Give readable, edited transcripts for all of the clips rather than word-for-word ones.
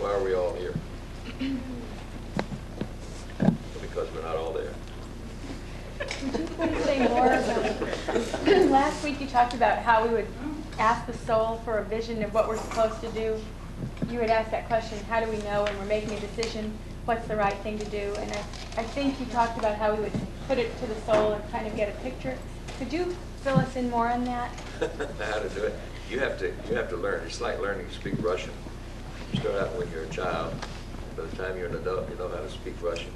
why are we all here? Because we're not all there. Would you please say more about, last week you talked about how we would ask the soul for a vision of what we're supposed to do. You would ask that question, how do we know when we're making a decision, what's the right thing to do? And I think you talked about how we would put it to the soul and kind of get a picture. Could you fill us in more on that? How to do it? You have to learn. It's like learning to speak Russian. You start out when you're a child. By the time you're an adult, you know how to speak Russian.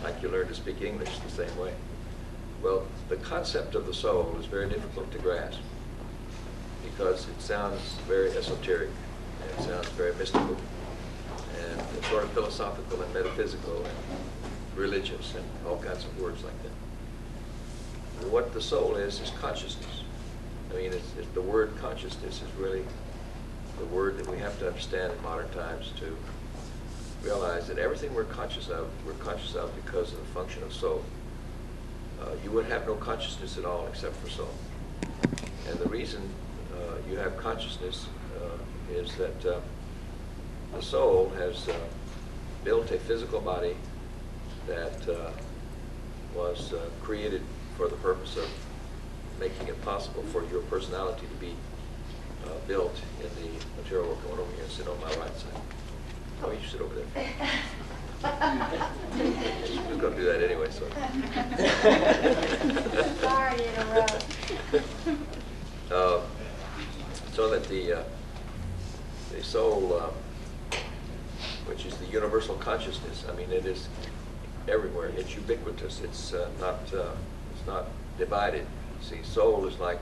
Like you learn to speak English the same way. Well, the concept of the soul is very difficult to grasp because it sounds very esoteric and it sounds very mystical and it's sort of philosophical and metaphysical and religious and all kinds of words like that. What the soul is consciousness. I mean, the word consciousness is really the word that we have to understand in modern times to realize that everything we're conscious of because of the function of soul. You would have no consciousness at all except for soul. And the reason you have consciousness is that the soul has built a physical body that was created for the purpose of making it possible for your personality to be built in the material world. Come on over here and sit on my right side. Oh, you sit over there. We're going to do that anyway, so. Sorry to interrupt. So that the soul, which is the universal consciousness, I mean, it is everywhere. It's ubiquitous. It's not divided. See, soul is like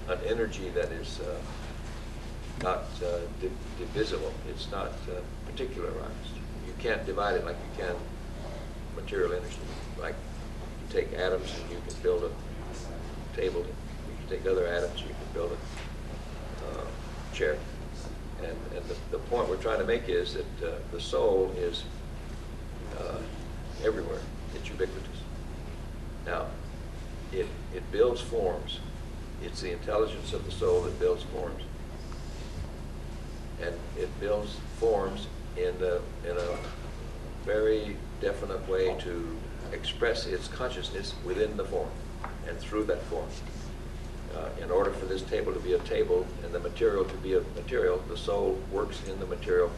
an energy that is not divisible. It's not particularized. You can't divide it like you can material energy. Like you take atoms and you can build a table. You can take other atoms, you can build a chair. And the point we're trying to make is that the soul is everywhere. It's ubiquitous. Now, it builds forms. It's the intelligence of the soul that builds forms. And it builds forms in a very definite way to express its consciousness within the form and through that form. In order for this table to be a table and the material to be a material, the soul works in the material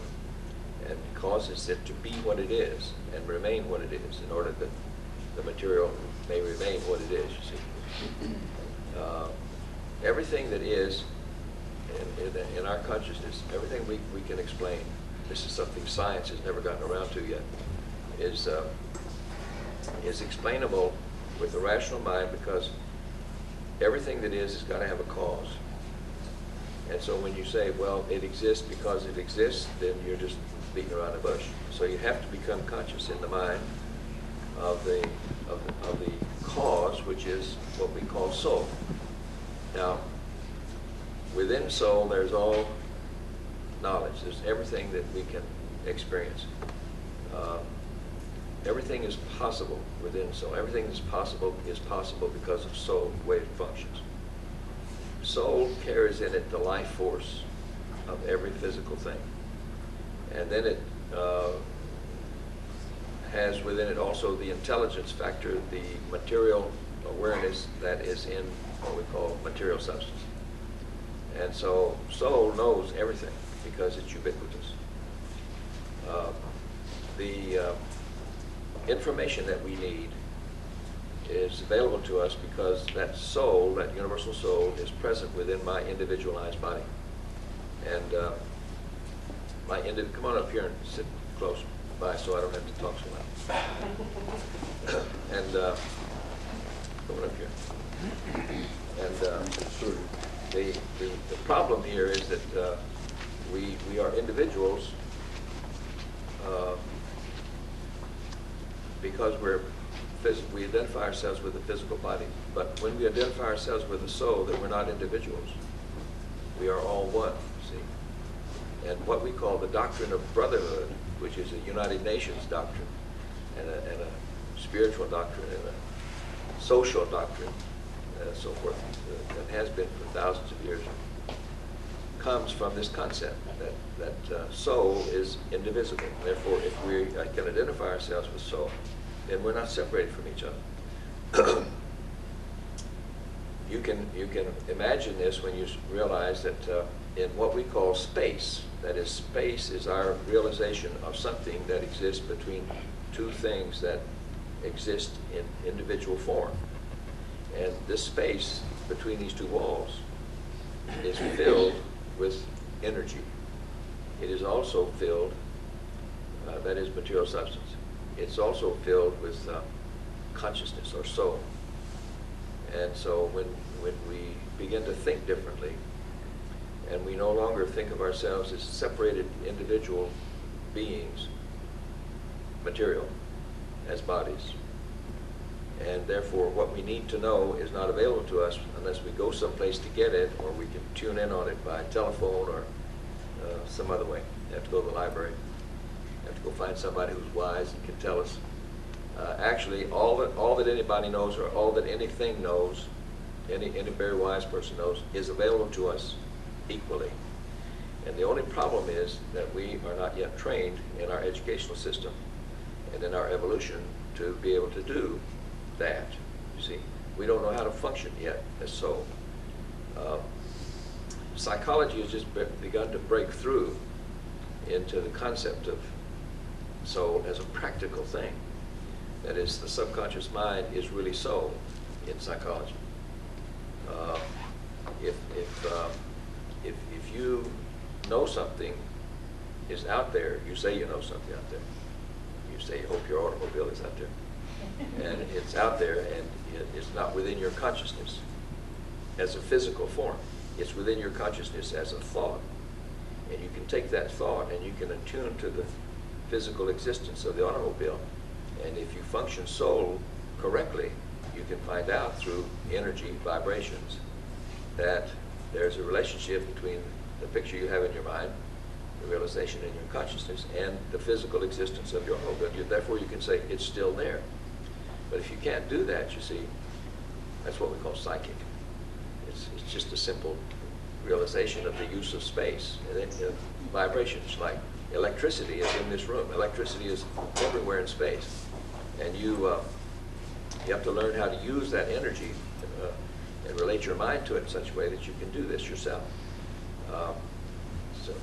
and causes it to be what it is and remain what it is in order that the material may remain what it is, you see. Everything that is in our consciousness, everything we can explain, this is something science has never gotten around to yet, is explainable with the rational mind because everything that is has got to have a cause. And so when you say, well, it exists because it exists, then you're just beating around the bush. So you have to become conscious in the mind of the cause, which is what we call soul. Now, within soul, there's all knowledge. There's everything that we can experience. Everything is possible within soul. Everything that's possible is possible because of soul, the way it functions. Soul carries in it the life force of every physical thing. And then it has within it also the intelligence factor, the material awareness that is in what we call material substance. And so soul knows everything because it's ubiquitous. The information that we need is available to us because that soul, that universal soul, is present within my individualized body. And come on up here and sit close by so I don't have to talk so loud. And come on up here. And the problem here is that we are individuals because we identify ourselves with the physical body. But when we identify ourselves with the soul, then we're not individuals. We are all one, see? And what we call the doctrine of brotherhood, which is a United Nations doctrine, and a spiritual doctrine, and a social doctrine, and so forth, that has been for thousands of years, comes from this concept that soul is indivisible. Therefore, if we can identify ourselves with soul, then we're not separated from each other. You can imagine this when you realize that in what we call space, that is, space is our realization of something that exists between two things that exist in individual form. And this space between these two walls is filled with energy. It is also filled, that is material substance. It's also filled with consciousness or soul. And so when we begin to think differently, and we no longer think of ourselves as separated individual beings, material, as bodies, and therefore what we need to know is not available to us unless we go someplace to get it, or we can tune in on it by telephone or some other way. You have to go to the library. You have to go find somebody who's wise and can tell us. Actually, all that anybody knows, or all that anything knows, any very wise person knows, is available to us equally. And the only problem is that we are not yet trained in our educational system and in our evolution to be able to do that. You see, we don't know how to function yet as soul. Psychology has just begun to break through into the concept of soul as a practical thing. That is, the subconscious mind is really soul in psychology. If you know something is out there, you say you know something out there. You say you hope your automobile is out there. And it's out there, and it's not within your consciousness as a physical form. It's within your consciousness as a thought. And you can take that thought and you can attune to the physical existence of the automobile. And if you function soul correctly, you can find out through energy vibrations that there's a relationship between the picture you have in your mind, the realization in your consciousness, and the physical existence of your automobile. Therefore, you can say it's still there. But if you can't do that, you see, that's what we call psychic. It's just a simple realization of the use of space. And then vibrations, like electricity is in this room. Electricity is everywhere in space. And you have to learn how to use that energy and relate your mind to it in such a way that you can do this yourself.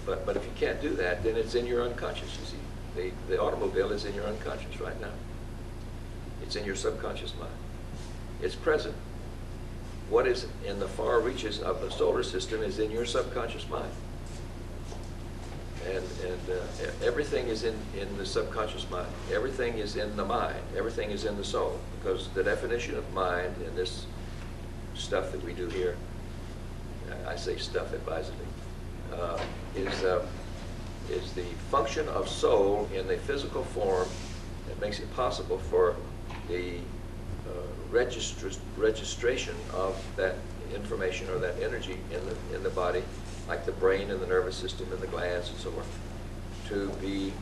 But if you can't do that, then it's in your unconscious, you see. The automobile is in your unconscious right now. It's in your subconscious mind. It's present. What is in the far reaches of the solar system is in your subconscious mind. And everything is in the subconscious mind. Everything is in the mind. Everything is in the soul. Because the definition of mind in this stuff that we do here, I say stuff advisedly, is the function of soul in a physical form that makes it possible for the registration of that information or that energy in the body, like the brain and the nervous system and the glands and so on, to be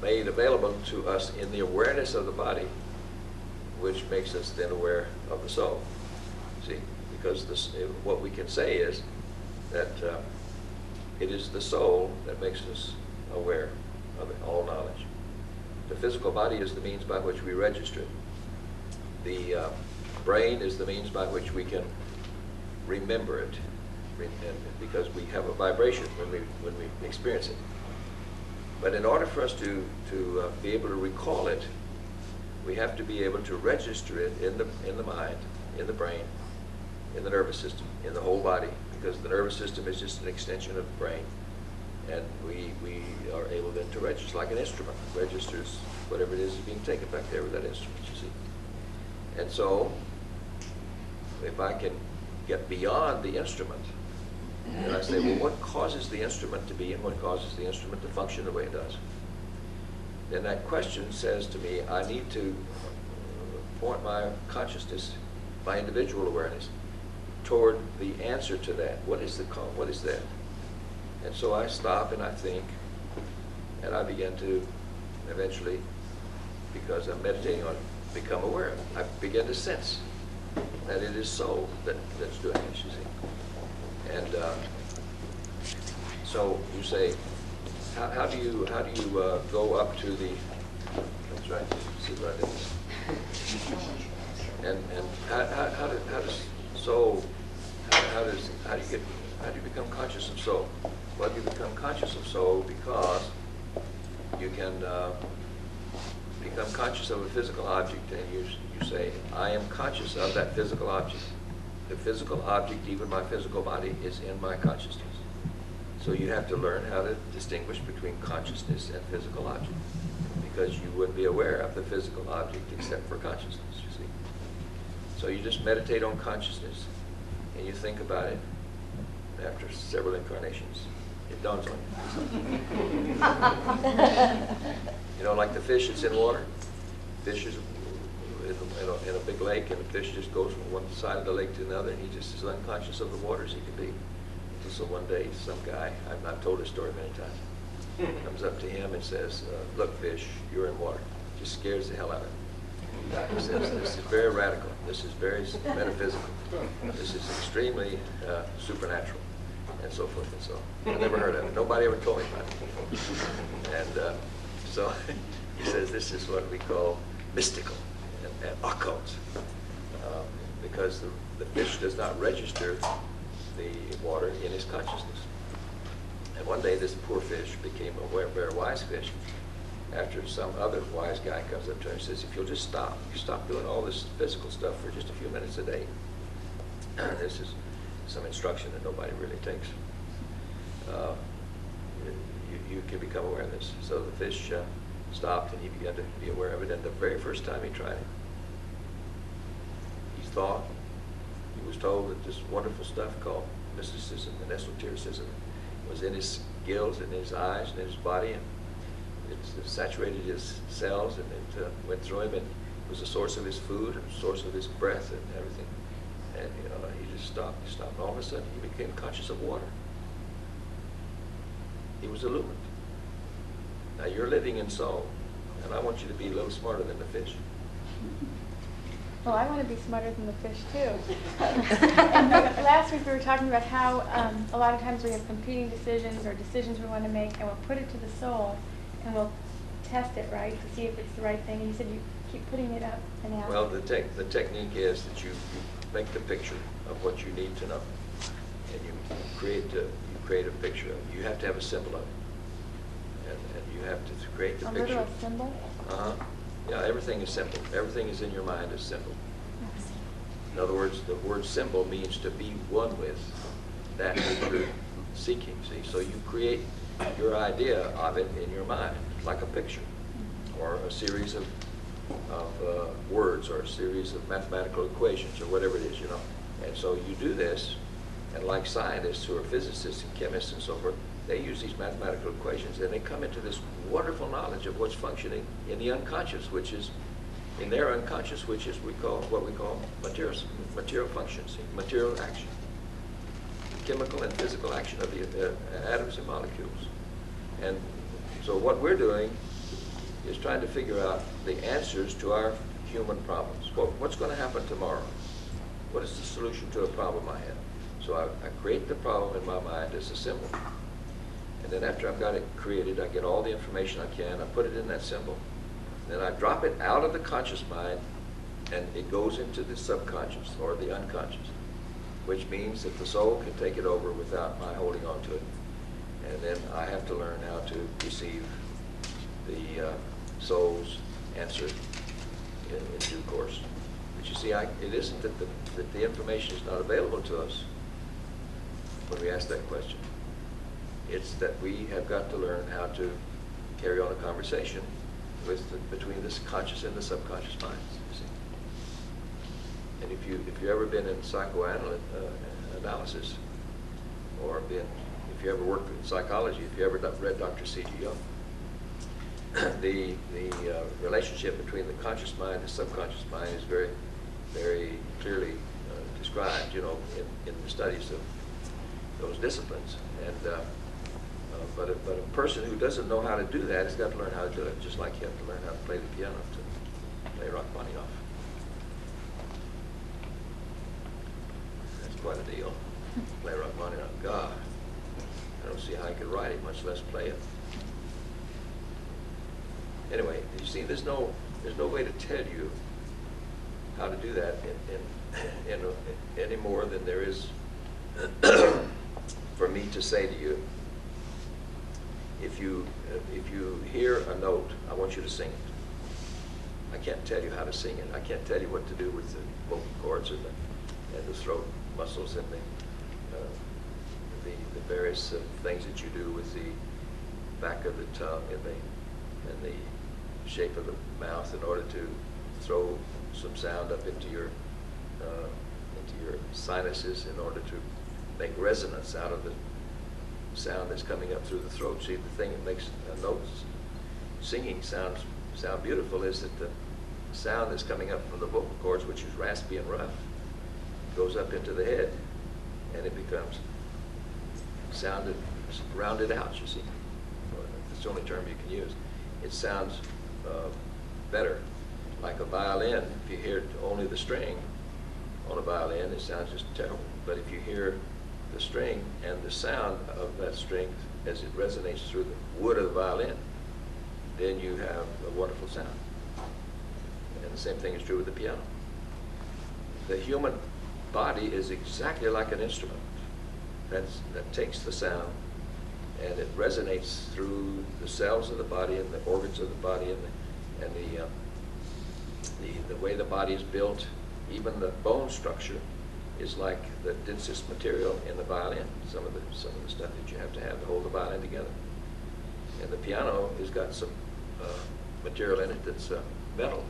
made available to us in the awareness of the body, which makes us then aware of the soul. See, because what we can say is that it is the soul that makes us aware of all knowledge. The physical body is the means by which we register it. The brain is the means by which we can remember it, because we have a vibration when we experience it. But in order for us to be able to recall it, we have to be able to register it in the mind, in the brain, in the nervous system, in the whole body, because the nervous system is just an extension of the brain. And we are able then to register, like an instrument registers whatever it is being taken back there with that instrument, you see. And so, if I can get beyond the instrument, and I say, well, what causes the instrument to be and what causes the instrument to function the way it does? Then that question says to me, I need to point my consciousness, my individual awareness, toward the answer to that. What is the cause? What is that? And so I stop and I think, and I begin to eventually, because I'm meditating on it, become aware of it. I begin to sense that it is soul that's doing this, you see. And So you say, how do you go up to the? That's right. See what I did. And how does soul? How do you become conscious of soul? Well, you become conscious of soul because you can become conscious of a physical object, and you say, I am conscious of that physical object. The physical object, even my physical body, is in my consciousness. So you have to learn how to distinguish between consciousness and physical object, because you wouldn't be aware of the physical object except for consciousness, you see. So you just meditate on consciousness, and you think about it. After several incarnations, it dawns on you. You know, like the fish that's in water. Fish is in a big lake, and the fish just goes from one side of the lake to another, and he just is unconscious of the water as he can be. So one day, some guy, I've told this story many times, comes up to him and says, look, fish, you're in water. Just scares the hell out of him. He says, this is very radical. This is very metaphysical. This is extremely supernatural, and so forth and so on. I never heard of it. Nobody ever told me about it. And so he says this is what we call mystical and occult, because the fish does not register the water in his consciousness. And one day this poor fish became a very wise fish after some other wise guy comes up to him and says, if you'll just stop doing all this physical stuff for just a few minutes a day. This is some instruction that nobody really takes. You can become aware of this. So the fish stopped, and he began to be aware of it. And the very first time he tried it, he was told that this wonderful stuff called mysticism and esotericism was in his gills and in his eyes and in his body, and it saturated his cells, and it went through him, and it was a source of his food, and a source of his breath and everything. And he just stopped. He stopped, and all of a sudden he became conscious of water. He was illumined. Now you're living in soul, and I want you to be a little smarter than the fish. Well, I want to be smarter than the fish too. And last week we were talking about how a lot of times we have competing decisions or decisions we want to make, and we'll put it to the soul, and we'll test it, right, to see if it's the right thing. And you said you keep putting it up and out. Well, the technique is that you make the picture of what you need to know, and you create a picture of it. You have to have a symbol of it, and you have to create the picture. A literal symbol? Yeah, everything is simple. Everything is in your mind is simple. In other words, the word symbol means to be one with that which you're seeking. See, so you create your idea of it in your mind, like a picture, or a series of words, or a series of mathematical equations, or whatever it is, you know. And so you do this, and like scientists who are physicists and chemists and so forth, they use these mathematical equations, and they come into this wonderful knowledge of what's functioning in the unconscious, which is in their unconscious, which is what we call material functions, material action, chemical and physical action of the atoms and molecules. And so what we're doing is trying to figure out the answers to our human problems. What's going to happen tomorrow? What is the solution to a problem I have? So I create the problem in my mind as a symbol. And then after I've got it created, I get all the information I can, I put it in that symbol. Then I drop it out of the conscious mind, and it goes into the subconscious, or the unconscious, which means that the soul can take it over without my holding on to it. And then I have to learn how to receive the soul's answer in due course. But you see, it isn't that the information is not available to us when we ask that question. It's that we have got to learn how to carry on a conversation between this conscious and the subconscious minds. You see. And if you've ever been in psychoanalysis, or if you ever worked in psychology, if you ever read Dr. C.G. Jung, the relationship between the conscious mind and the subconscious mind is very, very clearly described, you know, in the studies of those disciplines. And but a person who doesn't know how to do that has got to learn how to do it, just like you have to learn how to play the piano to play Rachmaninoff. That's quite a deal. Play Rachmaninoff. God, I don't don't see how he could write it, much less play it. Anyway, you see, there's no way to tell you how to do that any more than there is for me to say to you, if you hear a note, I want you to sing it. I can't tell you how to sing it. I can't tell you what to do with the vocal cords and the throat muscles and the various things that you do with the back of the tongue and the shape of the mouth in order to throw some sound up into your sinuses in order to make resonance out of the sound that's coming up through the throat. See, the thing that makes notes singing sound beautiful is that the sound that's coming up from the vocal cords, which is raspy and rough, goes up into the head, and it becomes rounded out, you see. That's the only term you can use. It sounds better. Like a violin, if you hear only the string on a violin, it sounds just terrible. But if you hear the string and the sound of that string as it resonates through the wood of the violin, then you have a wonderful sound. And the same thing is true with the piano. The human body is exactly like an instrument that takes the sound and it resonates through the cells of the body and the organs of the body and the way the body is built. Even the bone structure is like the densest material in the violin. Some of the stuff that you have to hold the violin together. And the piano has got some material in it that's metal,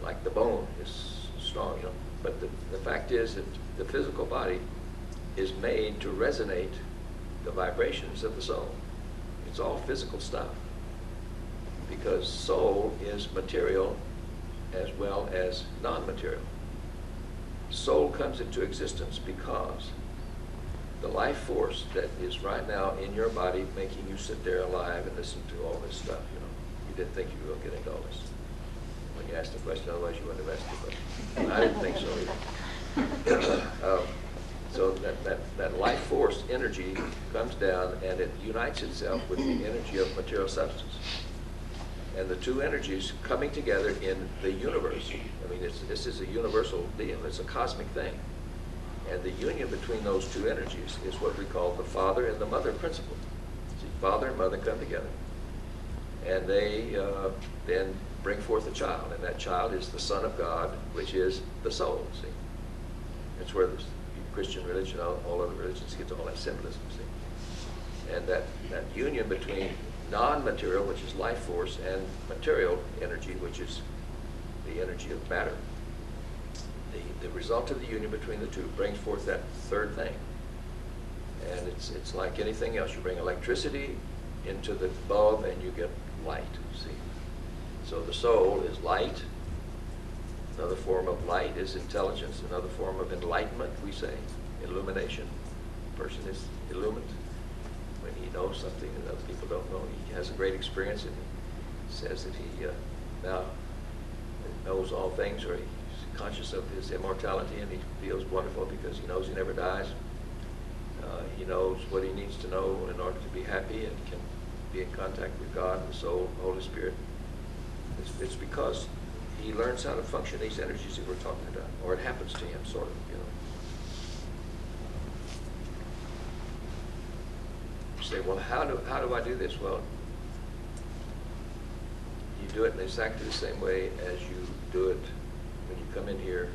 like the bone is strong, you know. But the fact is that the physical body is made to resonate the vibrations of the soul. It's all physical stuff, because soul is material as well as non-material. Soul comes into existence because the life force that is right now in your body making you sit there alive and listen to all this stuff, you know. You didn't think you were going to get into all this when you asked the question, otherwise you wouldn't have asked the question. I didn't think so either. So that life force energy comes down and it unites itself with the energy of material substance. And the two energies coming together in the universe, I mean, this is a universal deal, it's a cosmic thing. And the union between those two energies is what we call the father and the mother principle. See, father and mother come together. And they then bring forth a child, and that child is the Son of God, which is the soul, see. That's where the Christian religion, all other religions get to all that symbolism, see. And that union between non-material, which is life force, and material energy, which is the energy of matter. The result of the union between the two brings forth that third thing. And it's like anything else. You bring electricity into the bulb and you get light, see. So the soul is light. Another form of light is intelligence. Another form of enlightenment, we say, illumination. A person is illumined when he knows something that other people don't know. He has a great experience and he says that he now knows all things, or he's conscious of his immortality, and he feels wonderful because he knows he never dies. He knows what he needs to know in order to be happy and can be in contact with God, the soul, the Holy Spirit. It's because he learns how to function these energies that we're talking about, or it happens to him, sort of, you know. You say, well, how do I do this? Well, you do it in exactly the same way as you do it when you come in here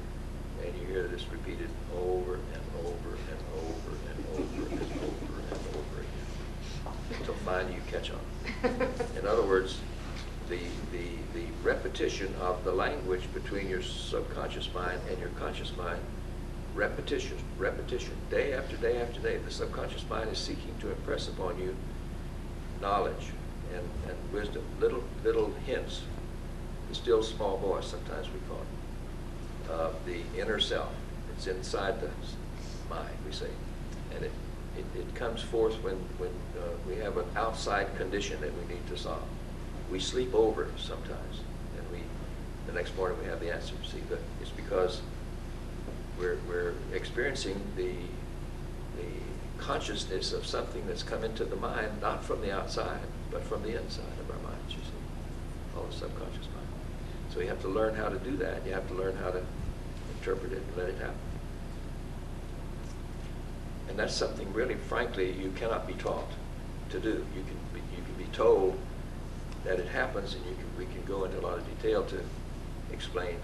and you hear this repeated over and over and over and over and over and over again until finally you catch on. In other words, the repetition of the language between your subconscious mind and your conscious mind, repetition, day after day after day. The subconscious mind is seeking to impress upon you knowledge and wisdom, little hints, the still small voice, sometimes we call it, the inner self. It's inside the mind, we say, and it comes forth when we have an outside condition that we need to solve. We sleep over sometimes, and the next morning we have the answer. See, it's because we're experiencing the consciousness of something that's come into the mind, not from the outside, but from the inside of our minds, you see, all the subconscious mind. So you have to learn how to do that. You have to learn how to interpret it and let it happen. And that's something really, frankly, you cannot be taught to do. You can be told that it happens, and we can go into a lot of detail to explain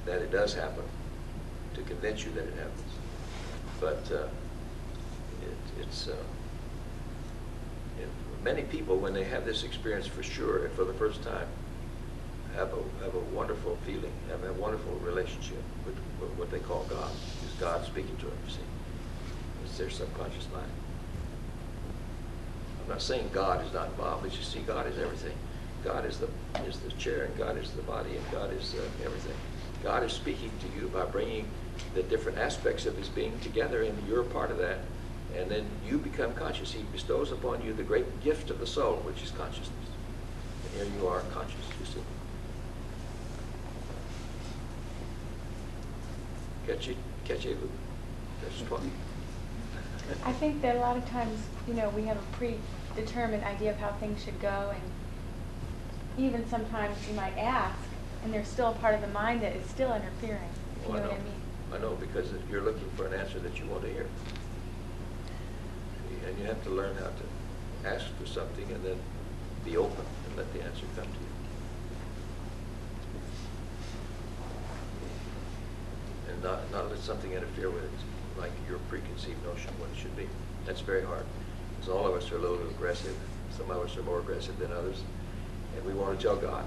that it does happen, to convince you that it happens. But many people, when they have this experience for sure and for the first time, have a wonderful feeling, have a wonderful relationship with what they call God. It's God speaking to them, you see. It's their subconscious mind. I'm not saying God is not involved, but you see, God is everything. God is the chair, and God is the body, and God is everything. God is speaking to you by bringing the different aspects of his being together, and you're a part of that. And then you become conscious. He bestows upon you the great gift of the soul, which is consciousness. And here you are conscious, you see. Catch it, that's 20. I think that a lot of times, we have a predetermined idea of how things should go, and even sometimes you might ask, and there's still a part of the mind that is still interfering, if you know what I mean. I know, because you're looking for an answer that you want to hear. And you have to learn how to ask for something and then be open and let the answer come to you. And not let something interfere with it, like your preconceived notion of what it should be. That's very hard, because all of us are a little aggressive. Some of us are more aggressive than others. And we want to tell God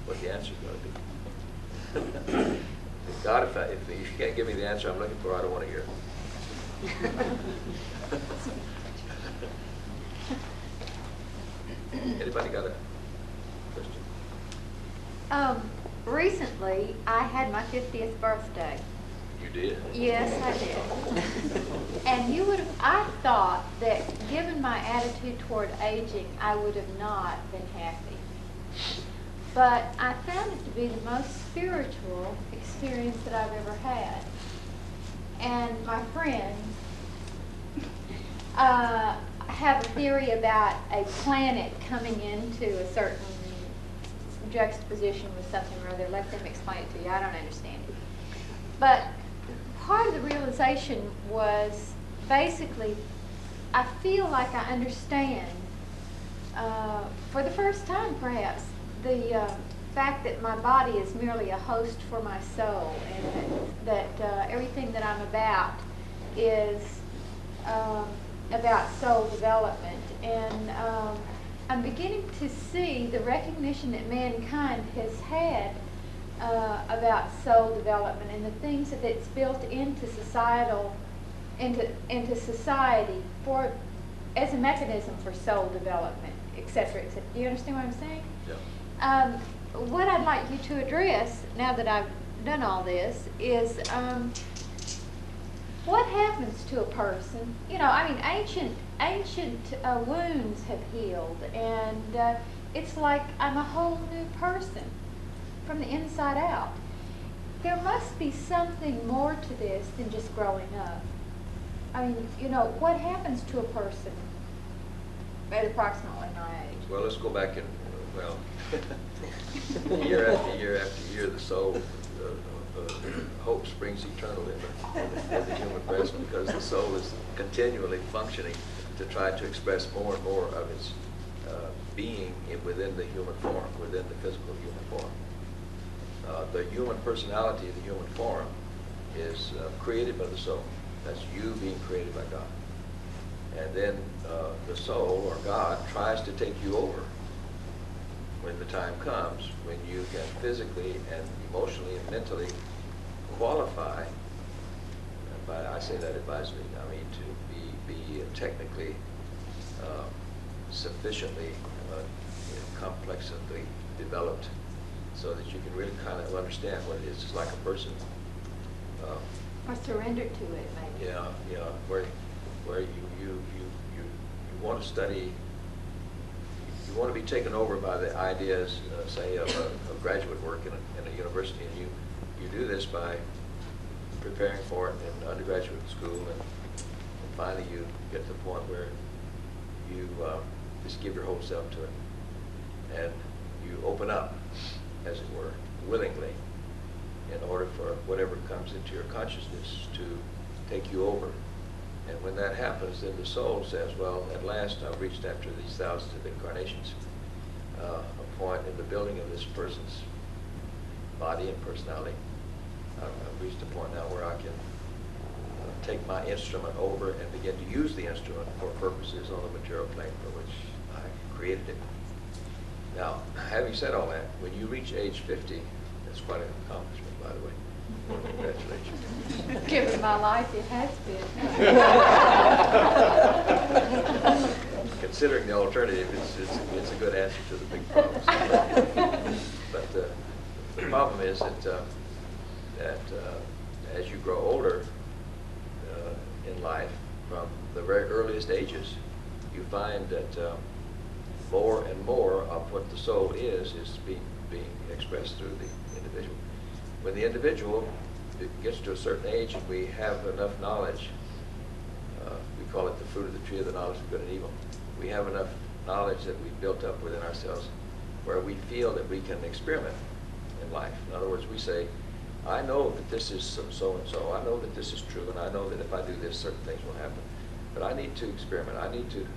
what the answer is going to be. God, if you can't give me the answer I'm looking for, I don't want to hear it. Anybody got a question? Recently, I had my 50th birthday. You did? Yes, I did. And I thought that given my attitude toward aging, I would have not been happy. But I found it to be the most spiritual experience that I've ever had. And my friends have a theory about a planet coming into a certain juxtaposition with something or other. Let them explain it to you. I don't understand it. But part of the realization was basically, I feel like I understand, for the first time perhaps, the fact that my body is merely a host for my soul, and that everything that I'm about is about soul development. And I'm beginning to see the recognition that mankind has had about soul development and the things that it's built into society for as a mechanism for soul development, etc. Do you understand what I'm saying? Yeah. What I'd like you to address, now that I've done all this, is what happens to a person? Ancient wounds have healed, and it's like I'm a whole new person from the inside out. There must be something more to this than just growing up. What happens to a person at approximately my age? Well, let's go back and, year after year after year, the soul, hope springs eternal in the human breast, because the soul is continually functioning to try to express more and more of its being within the human form, within the physical human form. The human personality, the human form, is created by the soul. That's you being created by God. And then the soul, or God, tries to take you over when the time comes, when you can physically and emotionally and mentally qualify, and I say that advisedly, to be technically sufficiently complexly developed, so that you can really kind of understand what it is. It's like a person. Or surrender to it, maybe. Yeah, where you want to study. You want to be taken over by the ideas, say, of graduate work in a university, and you do this by preparing for it in undergraduate school and finally you get to the point where you just give your whole self to it. And you open up, as it were, willingly, in order for whatever comes into your consciousness to take you over. And when that happens, then the soul says, well, at last I've reached, after these thousands of incarnations, a point in the building of this person's body and personality. I've reached a point now where I can take my instrument over and begin to use the instrument for purposes on the material plane for which I created it. Now, having said all that, when you reach age 50, that's quite an accomplishment, by the way. Congratulations. Given my life, it has been. Considering the alternative, it's a good answer to the big problems. But the problem is that as you grow older in life, from the very earliest ages, you find that more and more of what the soul is being expressed through the individual. When the individual gets to a certain age and we have enough knowledge, we call it the fruit of the tree of the knowledge of good and evil. We have enough knowledge that we've built up within ourselves where we feel that we can experiment in life. In other words, we say, I know that this is so-and-so, I know that this is true, and I know that if I do this, certain things will happen. But I need to experiment. I need to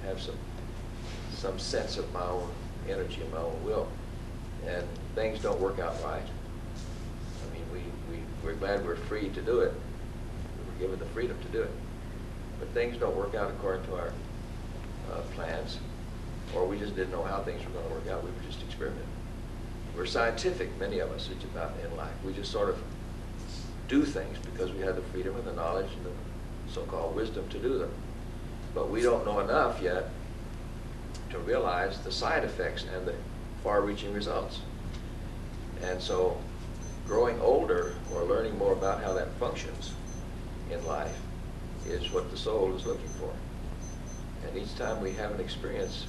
have some sense of my own energy and my own will. And things don't work out right. I mean, we're glad we're free to do it. We were given the freedom to do it. But things don't work out according to our plans, or we just didn't know how things were going to work out. We were just experimenting. We're scientific, many of us, in life. We just sort of do things because we have the freedom and the knowledge and the so-called wisdom to do them. But we don't know enough yet to realize the side effects and the far-reaching results. And so growing older or learning more about how that functions in life is what the soul is looking for. And each time we have an experience,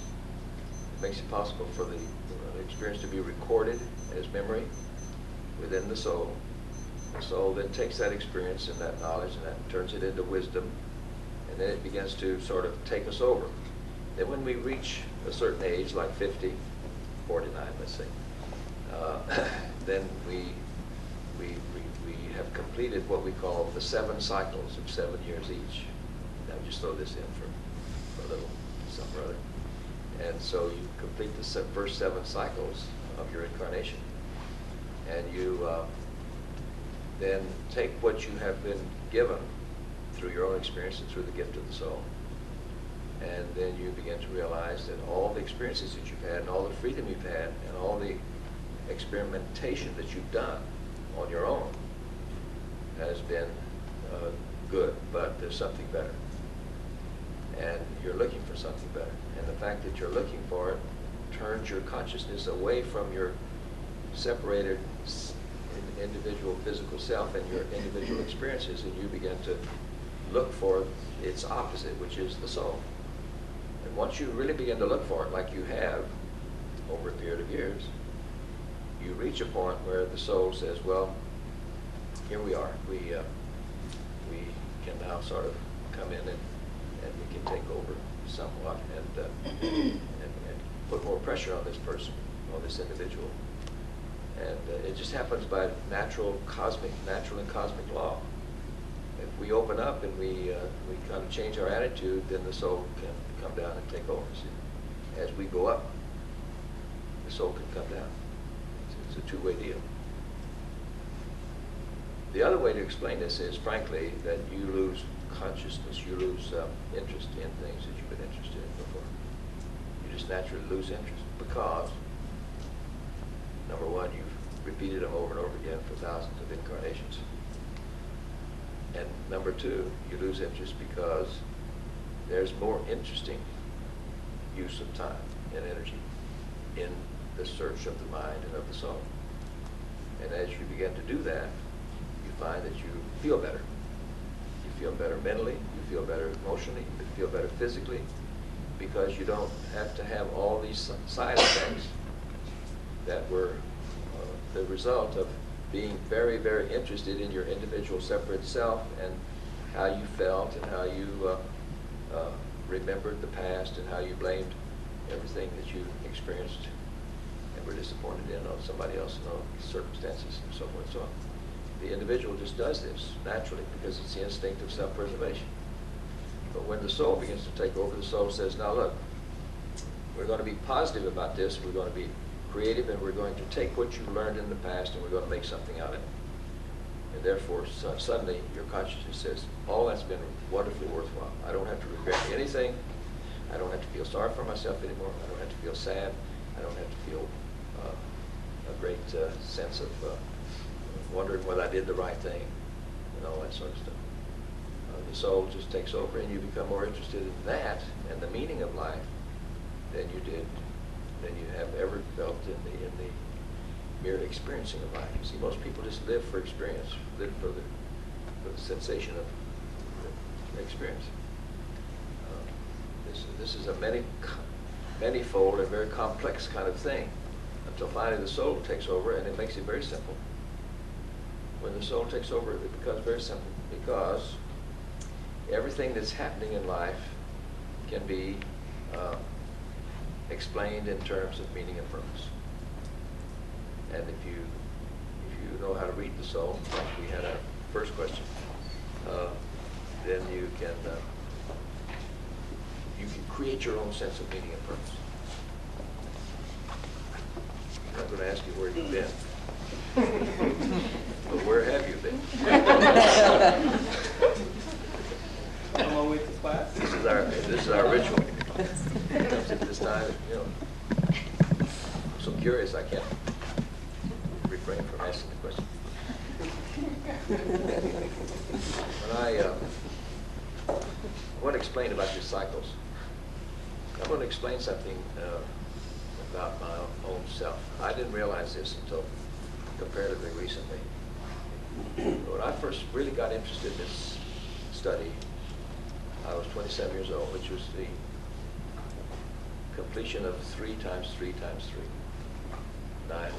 it makes it possible for the experience to be recorded as memory within the soul. The soul then takes that experience and that knowledge and that turns it into wisdom, and then it begins to sort of take us over. Then when we reach a certain age, like 50, 49, let's say, then we have completed what we call the 7 cycles of 7 years each. Now just throw this in for a little something or other. And so you complete the first 7 cycles of your incarnation. And you then take what you have been given through your own experience and through the gift of the soul. And then you begin to realize that all the experiences that you've had and all the freedom you've had and all the experimentation that you've done on your own has been good, but there's something better. And you're looking for something better. And the fact that you're looking for it turns your consciousness away from your separated individual physical self and your individual experiences, and you begin to look for its opposite, which is the soul. And once you really begin to look for it, like you have over a period of years, you reach a point where the soul says, well, here we are. We can now sort of come in and we can take over somewhat and put more pressure on this person, on this individual. And it just happens by natural and cosmic law. If we open up and we kind of change our attitude, then the soul can come down and take over. See? As we go up, the soul can come down. It's a two-way deal. The other way to explain this is, frankly, that you lose consciousness, you lose interest in things that you've been interested in before. You just naturally lose interest because, number one, you've repeated them over and over again for thousands of incarnations. And number two, you lose interest because there's more interesting use of time and energy in the search of the mind and of the soul. And as you begin to do that, you find that you feel better. You feel better mentally, you feel better emotionally, you feel better physically, because you don't have to have all these side effects that were the result of being very, very interested in your individual separate self and how you felt and how you remembered the past and how you blamed everything that you experienced and were disappointed in on somebody else and on circumstances and so forth and so on. The individual just does this naturally because it's the instinct of self-preservation. But when the soul begins to take over, the soul says, now look, we're going to be positive about this, we're going to be creative, and we're going to take what you learned in the past and we're going to make something out of it. And therefore, suddenly, your consciousness says, all that's been wonderfully worthwhile. I don't have to regret anything. I don't have to feel sorry for myself anymore. I don't have to feel sad. I don't have to feel a great sense of wondering whether I did the right thing and all that sort of stuff. The soul just takes over and you become more interested in that and the meaning of life than you have ever felt in the mere experiencing of life. You see, most people just live for experience, live for the sensation of the experience. This is a many-fold and very complex kind of thing until finally the soul takes over and it makes it very simple. When the soul takes over, it becomes very simple because everything that's happening in life can be explained in terms of meaning and purpose. And if you know how to read the soul, like we had our first question, then you can create your own sense of meaning and purpose. I'm not going to ask you where you've been, but where have you been? On my way to class. This is our ritual. It comes at this time, you know. I'm so curious I can't refrain from asking the question. When I want to explain about these cycles, I want to explain something about my own self. I didn't realize this until comparatively recently. When I first really got interested in this study, I was 27 years old, which was the completion of 3 times 3 times 3. 9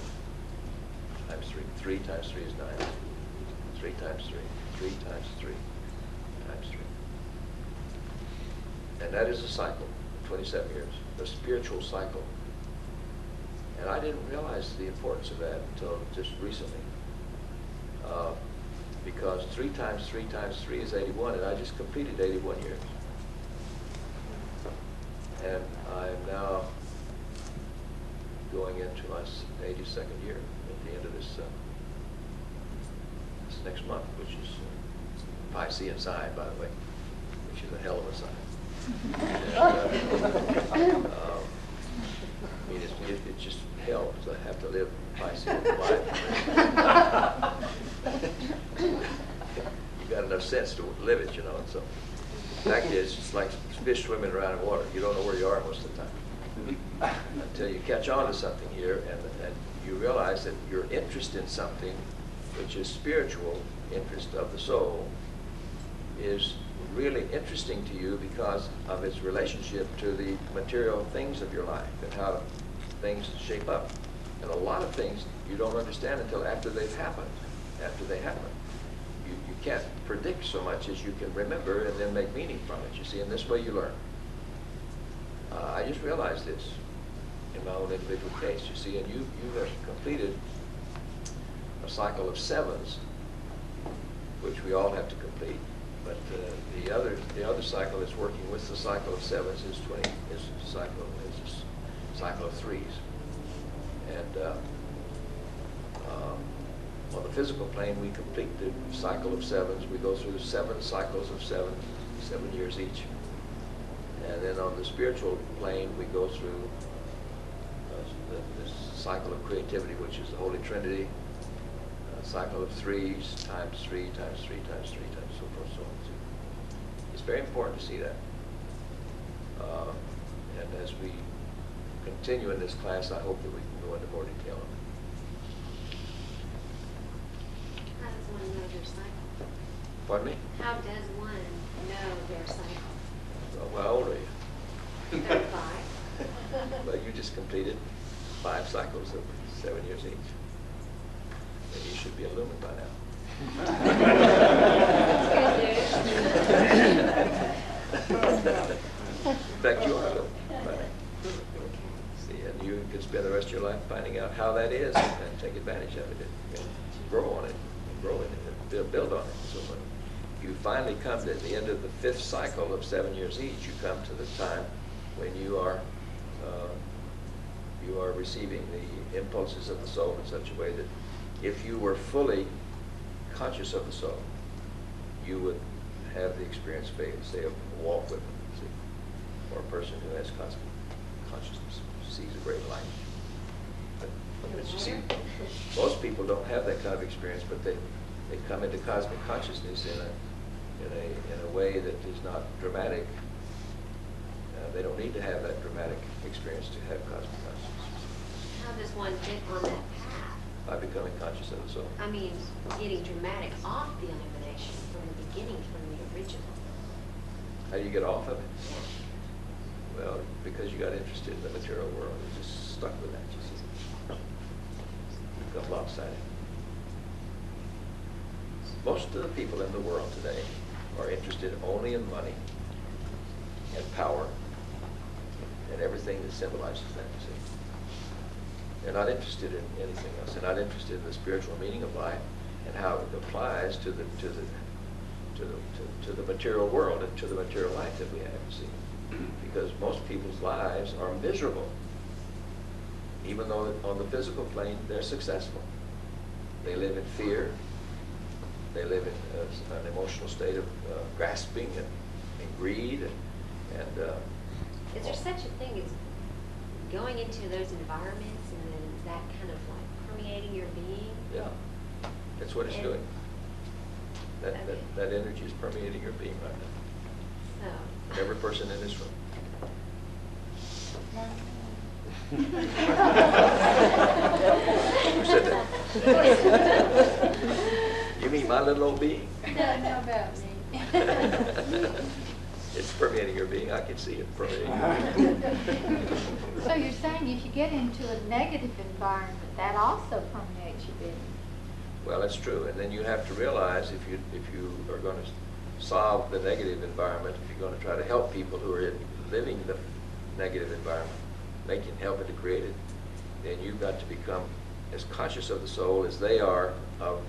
times 3. 3 times 3 is 9. 3 times 3. 3 times 3 times 3. And that is a cycle, 27 years, a spiritual cycle. And I didn't realize the importance of that until just recently. Because 3 times 3 times 3 is 81, and I just completed 81 years. And I'm now going into my 82nd year at the end of this next month, which is Piscean sign, by the way, which is a hell of a sign. And, I mean, it's just hell to have to live Piscean life. You got enough sense to live it, you know. And so, the fact is, it's like fish swimming around in water. You don't know where you are most of the time until you catch on to something here, and you realize that your interest in something, which is spiritual interest of the soul, is really interesting to you because of its relationship to the material things of your life and how things shape up. And a lot of things you don't understand until after they've happened. After they happen, you can't predict so much as you can remember and then make meaning from it. You see, in this way you learn. I just realized this in my own individual case. You see, and you have completed a cycle of 7s, which we all have to complete. But the other cycle that's working with the cycle of 7s is a cycle of 3s. And on the physical plane, we complete the cycle of 7s. We go through 7 cycles of 7 years each. And then on the spiritual plane, we go through this cycle of creativity, which is the Holy Trinity, a cycle of 3s times 3 times 3 times 3 times so forth, so on. It's very important to see that. And as we continue in this class, I hope that we can go into more detail on it. How does one know their cycle? Pardon me? How does one know their cycle? Well, how old are you? 35. Well, you just completed 5 cycles of 7 years each. And you should be illumined by now. That's good news. In fact, you are a little funny. See, and you can spend the rest of your life finding out how that is and take advantage of it and grow on it, and grow in it, and build on it. So when you finally come to the end of the 5th cycle of 7 years each, you come to the time when you are receiving the impulses of the soul in such a way that if you were fully conscious of the soul, you would have the experience, say, of a walk with them, see? Or a person who has cosmic consciousness, sees a great light. But you see, most people don't have that kind of experience, but they come into cosmic consciousness in a way that is not dramatic. They don't need to have that dramatic experience to have cosmic consciousness. How does one get on that path? By becoming conscious of the soul. I mean, getting dramatic off the illumination from the beginning, from the original. How do you get off of it? Well, because you got interested in the material world, you just stuck with that. You see, you become lopsided. Most of the people in the world today are interested only in money and power and everything that symbolizes that. You see, they're not interested in anything else. They're not interested in the spiritual meaning of life and how it applies to the material world and to the material life that we have. You see, because most people's lives are miserable, even though on the physical plane they're successful. They live in fear. They live in an emotional state of grasping and greed and Is there such a thing as going into those environments and then that kind of like permeating your being? yeah, that's what it's doing. That energy is permeating your being right now. So. Every person in this room. Who said that? You mean my little old being? No, about me. It's permeating your being. I can see it permeating your being. So you're saying if you get into a negative environment, that also permeates your being? Well, that's true. And then you have to realize if you are going to solve the negative environment, if you're going to try to help people who are living the negative environment, helping to create it, then you've got to become as conscious of the soul as they are of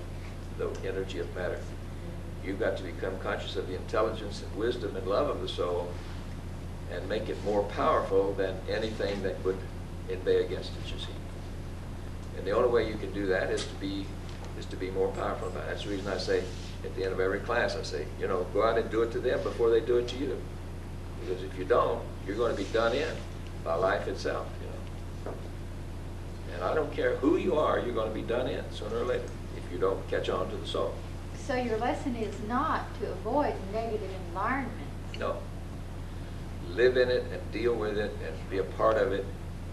the energy of matter. You've got to become conscious of the intelligence and wisdom and love of the soul and make it more powerful than anything that would inveigh against it, you see. And the only way you can do that is to be more powerful about it. That's the reason I say at the end of every class, I say, go out and do it to them before they do it to you. Because if you don't, you're going to be done in by life itself, And I don't care who you are, you're going to be done in sooner or later if you don't catch on to the soul. So your lesson is not to avoid negative environments. No. Live in it and deal with it and be a part of it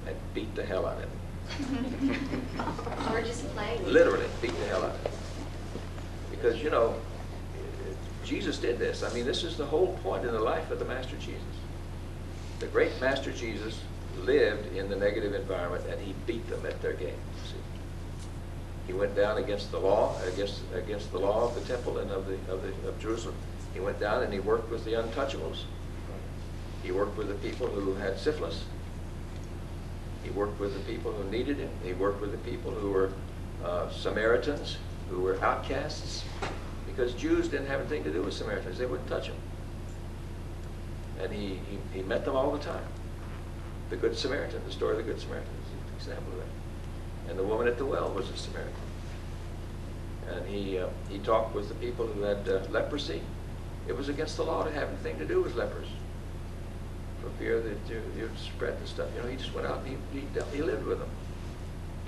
and beat the hell out of it. Or just play with it. Literally, beat the hell out of it. Because, Jesus did this. I mean, this is the whole point in the life of the Master Jesus. The great Master Jesus lived in the negative environment and he beat them at their game. See? He went down against the law, against the law of the temple and of Jerusalem. He went down and he worked with the untouchables. He worked with the people who had syphilis. He worked with the people who needed him. He worked with the people who were Samaritans, who were outcasts, because Jews didn't have anything to do with Samaritans. They wouldn't touch them. And he met them all the time. The Good Samaritan, the story of the Good Samaritan is an example of that. And the woman at the well was a Samaritan. And he talked with the people who had leprosy. It was against the law to have anything to do with lepers, for fear that you'd spread the stuff. He just went out and he lived with them,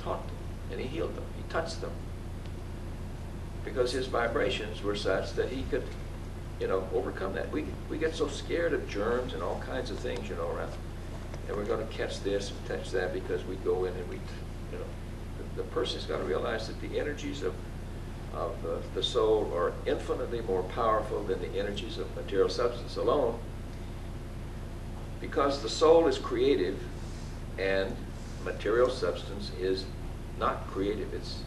taught them, and he healed them. He touched them. Because his vibrations were such that he could, overcome that. We get so scared of germs and all kinds of things, around. And we're going to catch this and catch that because we go in and the person's got to realize that the energies of the soul are infinitely more powerful than the energies of material substance alone, because the soul is creative and material substance is not creative. It's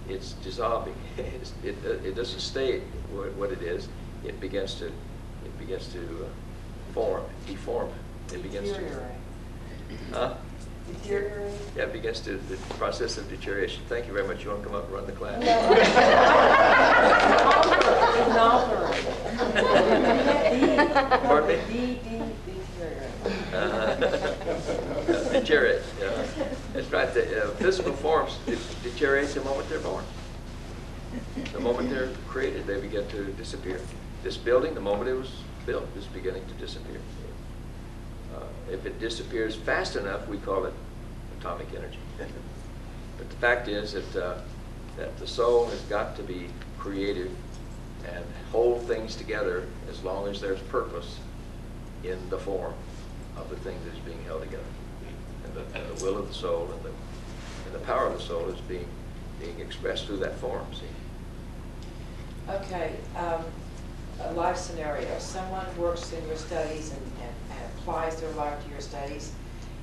it's dissolving. It doesn't stay what it is. It begins to form, deform. It begins to Deteriorate. yeah, it begins to the process of deterioration. Thank you very much. You want to come up and run the class? Pardon me? Deteriorate. Yeah. That's right. The physical forms deteriorate the moment they're born. The moment they're created, they begin to disappear. This building, the moment it was built, is beginning to disappear. If it disappears fast enough, we call it atomic energy. But the fact is that the soul has got to be creative and hold things together as long as there's purpose in the form of the thing that is being held together. And the will of the soul and the power of the soul is being expressed through that form, see? Okay, a life scenario. Someone works in your studies and applies their life to your studies.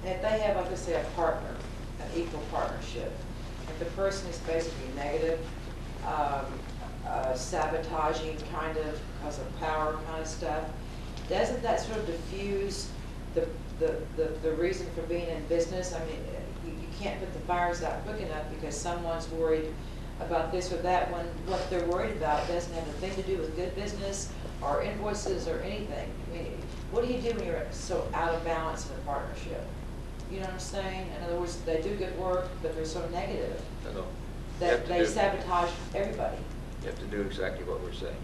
And if they have, like I say, a partner, an equal partnership, if the person is basically negative, sabotaging kind of because of power kind of stuff, doesn't that sort of diffuse the reason for being in business? I mean, you can't put the fires out quick enough because someone's worried about this or that when what they're worried about doesn't have a thing to do with good business or invoices or anything. I mean, what do you do when you're so out of balance in a partnership? You know what I'm saying? In other words, they do good work, but they're so negative I know. that they sabotage everybody. You have to do exactly what we're saying.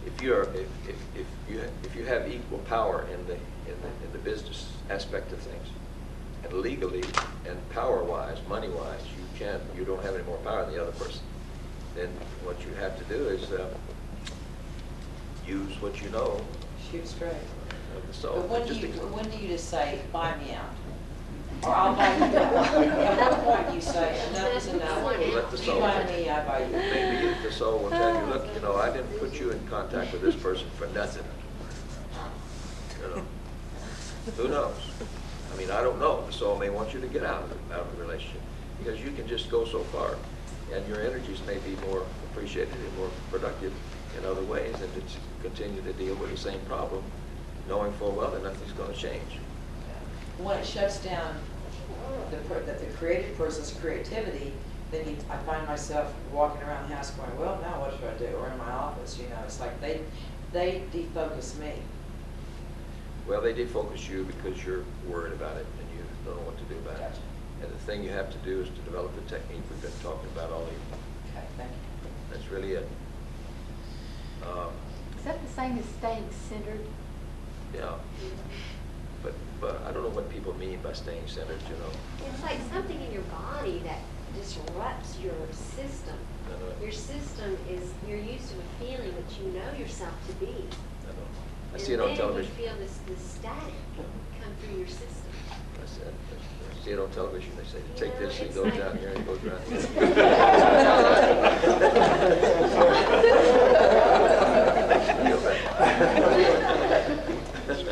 If you have equal power in the business aspect of things, and legally and power-wise, money-wise, you don't have any more power than the other person. Then what you have to do is use what you know Shoot straight. of the soul. But when Just do you just say, buy me out? Or I'll buy you out? At what point do you say, enough is enough? Let the soul. You buy me, I buy you. Maybe the soul will tell you, look, I didn't put you in contact with this person for nothing. Who knows? I mean, I don't know. The soul may want you to get out of the relationship because you can just go so far, and your energies may be more appreciated and more productive in other ways, and to continue to deal with the same problem, knowing full well that nothing's going to change. When it shuts down the creative person's creativity, then I find myself walking around the house going, well, now what should I do? Or in my office, it's like they defocus me. Well, they defocus you because you're worried about it and you don't know what to do about it. Gotcha. And the thing you have to do is to develop the technique we've been talking about all evening. Okay, thank you. That's really it. Is that the same as staying centered? Yeah. But I don't know what people mean by staying centered, It's like something in your body that disrupts your system. Your system is, you're used to a feeling that you know yourself to be. I see it on television. And then you feel this static come through your system. I see it on television. They say, take this and go down here and it goes around here.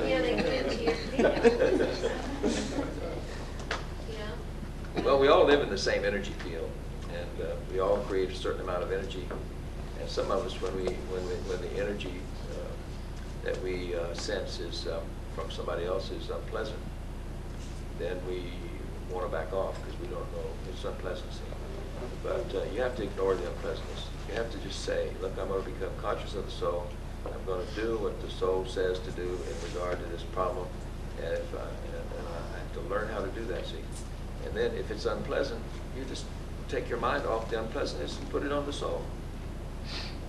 Yeah, they go into your field. Well, we all live in the same energy field, and we all create a certain amount of energy. And some of us, when the energy that we sense is from somebody else is unpleasant, then we want to back off because we don't know it's unpleasant. But you have to ignore the unpleasantness. You have to just say, look, I'm going to become conscious of the soul. I'm going to do what the soul says to do in regard to this problem, and I have to learn how to do that, see. And then if it's unpleasant, you just take your mind off the unpleasantness and put it on the soul.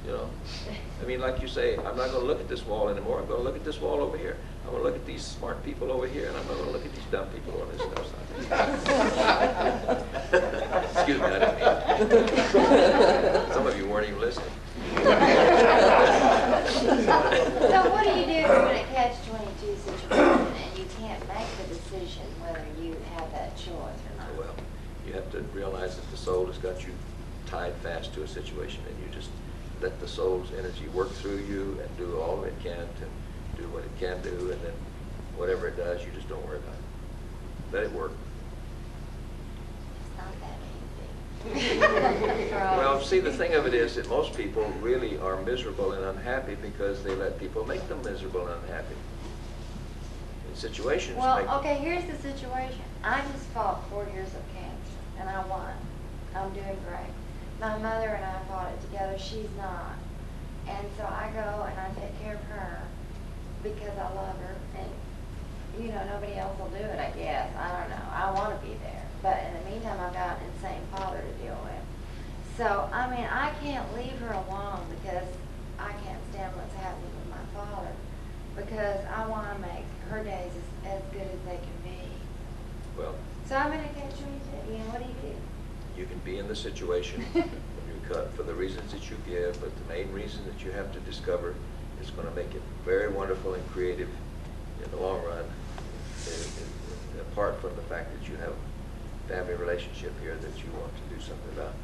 I mean, like you say, I'm not going to look at this wall anymore. I'm going to look at this wall over here. I'm going to look at these smart people over here, and I'm not going to look at these dumb people on this side. Excuse me, I didn't mean. Some of you weren't even listening. So what do you do if you're in a catch-22 situation and you can't make the decision whether you have that choice or not? Well, you have to realize that the soul has got you tied fast to a situation, and you just let the soul's energy work through you and do all it can to do what it can do, and then whatever it does, you just don't worry about it. Let it work. It's not that easy. Well, see, the thing of it is that most people really are miserable and unhappy because they let people make them miserable and unhappy. In situations make Well, them- okay, here's the situation. I just fought 4 years of cancer, and I won. I'm doing great. My mother and I fought it together. She's not. And so I go and I take care of her because I love her. And, you know, nobody else will do it, I guess. I don't know. I want to be there. But in the meantime, I've got an insane father to deal with. So, I mean, I can't leave her alone because I can't stand what's happening with my father. Because I want to make her days as good as they can be. Well, So I'm in a catch-22. You know, what do you do? you can be in the situation you cut for the reasons that you give, but the main reason that you have to discover is going to make it very wonderful and creative in the long run, apart from the fact that you have a family relationship here that you want to do something about,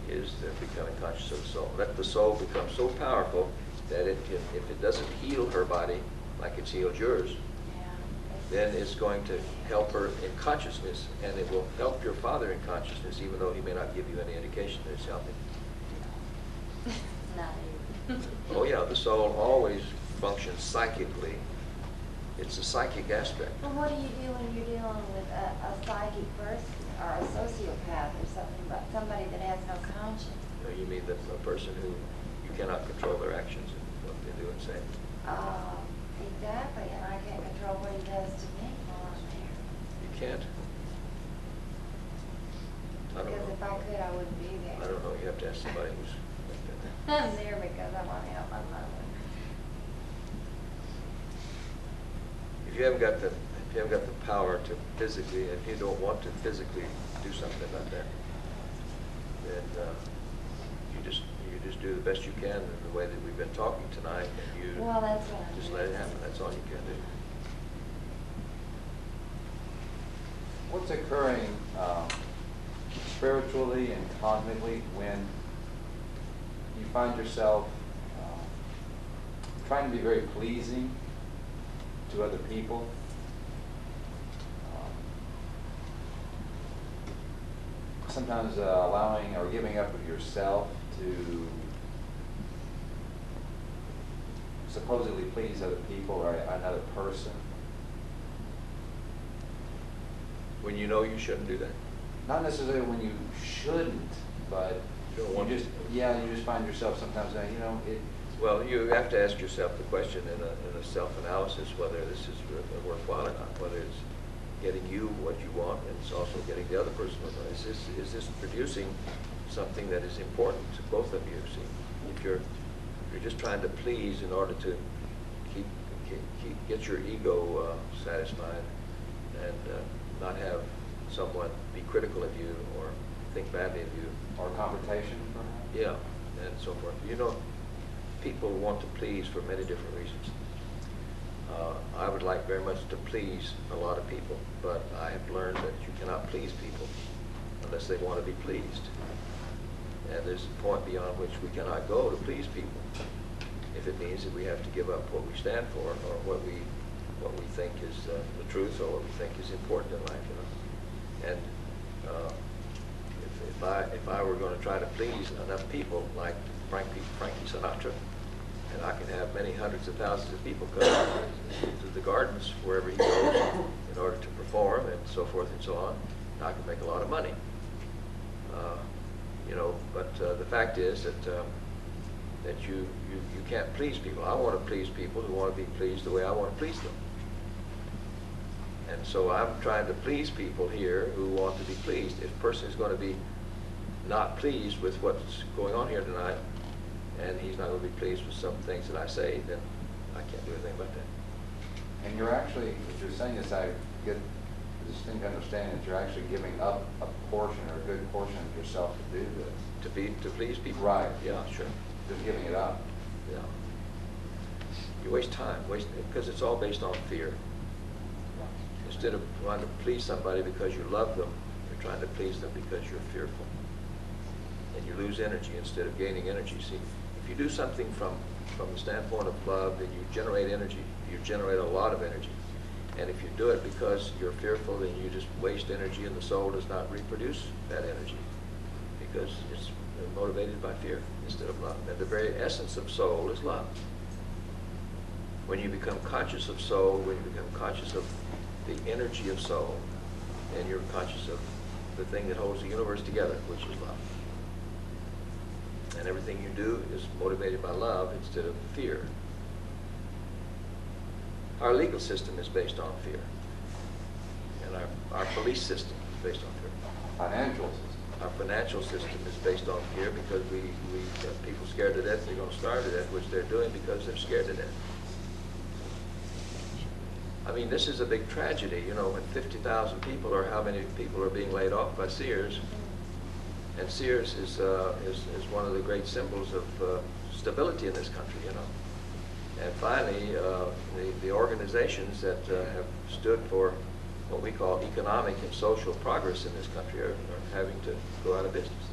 is becoming conscious of the soul. Let the soul become so powerful that it can, if it doesn't heal her body like it's healed yours, then it's going to help her in consciousness, and it will help your father in consciousness, even though he may not give you any indication that it's helping. Not even. Oh yeah, the soul always functions psychically. It's a psychic aspect. Well, what do you do when you're dealing with a psychic person or a sociopath or something, but somebody that has no conscience? You mean that a person who you cannot control their actions and what they do and say? Exactly, and I can't control what he does to me while I'm there. You can't. I don't Because know. if I could, I wouldn't be there. I don't know. You have to ask somebody who's. I'm there because I want to help my mother. If you haven't got the power to physically, if you don't want to physically do something about that, then you just do the best you can in the way that we've been talking tonight, and you Well, that's what I'm just doing. let it happen. That's all you can do. What's occurring spiritually and cosmically when you find yourself trying to be very pleasing to other people? Sometimes allowing or giving up of yourself to supposedly please other people or another person. When you know you shouldn't do that. Not necessarily when you shouldn't, but You don't want you just, yeah, you just find yourself sometimes, you know, Well, you have to ask yourself the question in a self-analysis whether this is worthwhile or not, whether it's getting you what you want and it's also getting the other person what they want. Is this producing something that is important to both of you? See, if you're just trying to please in order to get your ego satisfied and not have someone be critical of you or think badly of you, or confrontation, perhaps? yeah, and so forth. You know, people want to please for many different reasons. I would like very much to please a lot of people, but I have learned that you cannot please people unless they want to be pleased. And there's a point beyond which we cannot go to please people if it means that we have to give up what we stand for or what we think is the truth or what we think is important in life. You know? And if I were going to try to please enough people like Frankie Sinatra, and I can have many hundreds of thousands of people come to the gardens wherever he goes in order to perform and so forth and so on, and I can make a lot of money. You know, but the fact is that you can't please people. I want to please people who want to be pleased the way I want to please them. And so I'm trying to please people here who want to be pleased. If a person is going to be not pleased with what's going on here tonight, and he's not going to be pleased with some things that I say, then I can't do anything about that. And you're actually, if you're saying this, I get a distinct understanding that you're actually giving up a portion or a good portion of yourself to do this. To please people? Right. Yeah, sure. Just giving it up. Yeah. You waste time, because it's all based on fear. Instead of trying to please somebody because you love them, you're trying to please them because you're fearful. And you lose energy instead of gaining energy. See, if you do something from the standpoint of love, then you generate energy. You generate a lot of energy. And if you do it because you're fearful, then you just waste energy and the soul does not reproduce that energy because it's motivated by fear instead of love. And the very essence of soul is love. When you become conscious of soul, when you become conscious of the energy of soul, then you're conscious of the thing that holds the universe together, which is love. And everything you do is motivated by love instead of fear. Our legal system is based on fear. And our police system is based on fear. Financial system. Our financial system is based on fear because we have people scared to death, they're going to starve to death, which they're doing because they're scared to death. I mean, this is a big tragedy, you know, when 50,000 people, or how many people are being laid off by Sears. And Sears is one of the great symbols of stability in this country, you know. And finally, the organizations that have stood for what we call economic and social progress in this country are having to go out of business.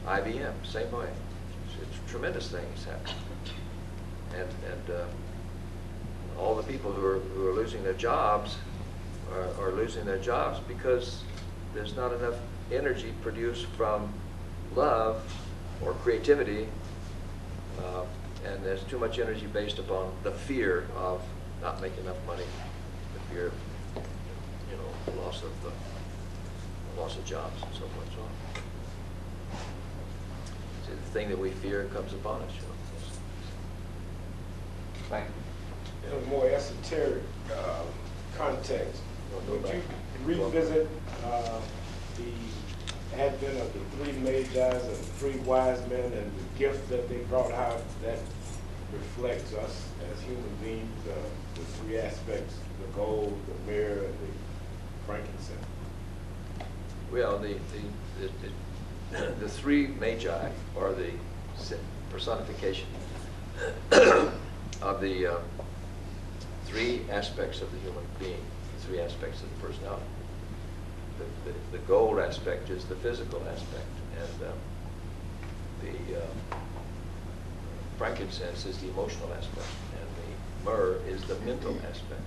IBM, same way. It's tremendous things happening. And all the people who are losing their jobs are losing their jobs because there's not enough energy produced from love or creativity, and there's too much energy based upon the fear of not making enough money, the fear of, you know, loss of jobs and so forth and so on. See, the thing that we fear comes upon us, you know. Thank you. In a more esoteric context, would you revisit the advent of the three magi and the three wise men and the gift that they brought out that reflects us as human beings, the three aspects, the gold, the mirror, and the frankincense? Well, the three magi are the personification of the three aspects of the human being, the three aspects of the personality. The gold aspect is the physical aspect, and the frankincense is the emotional aspect, and the myrrh is the mental aspect.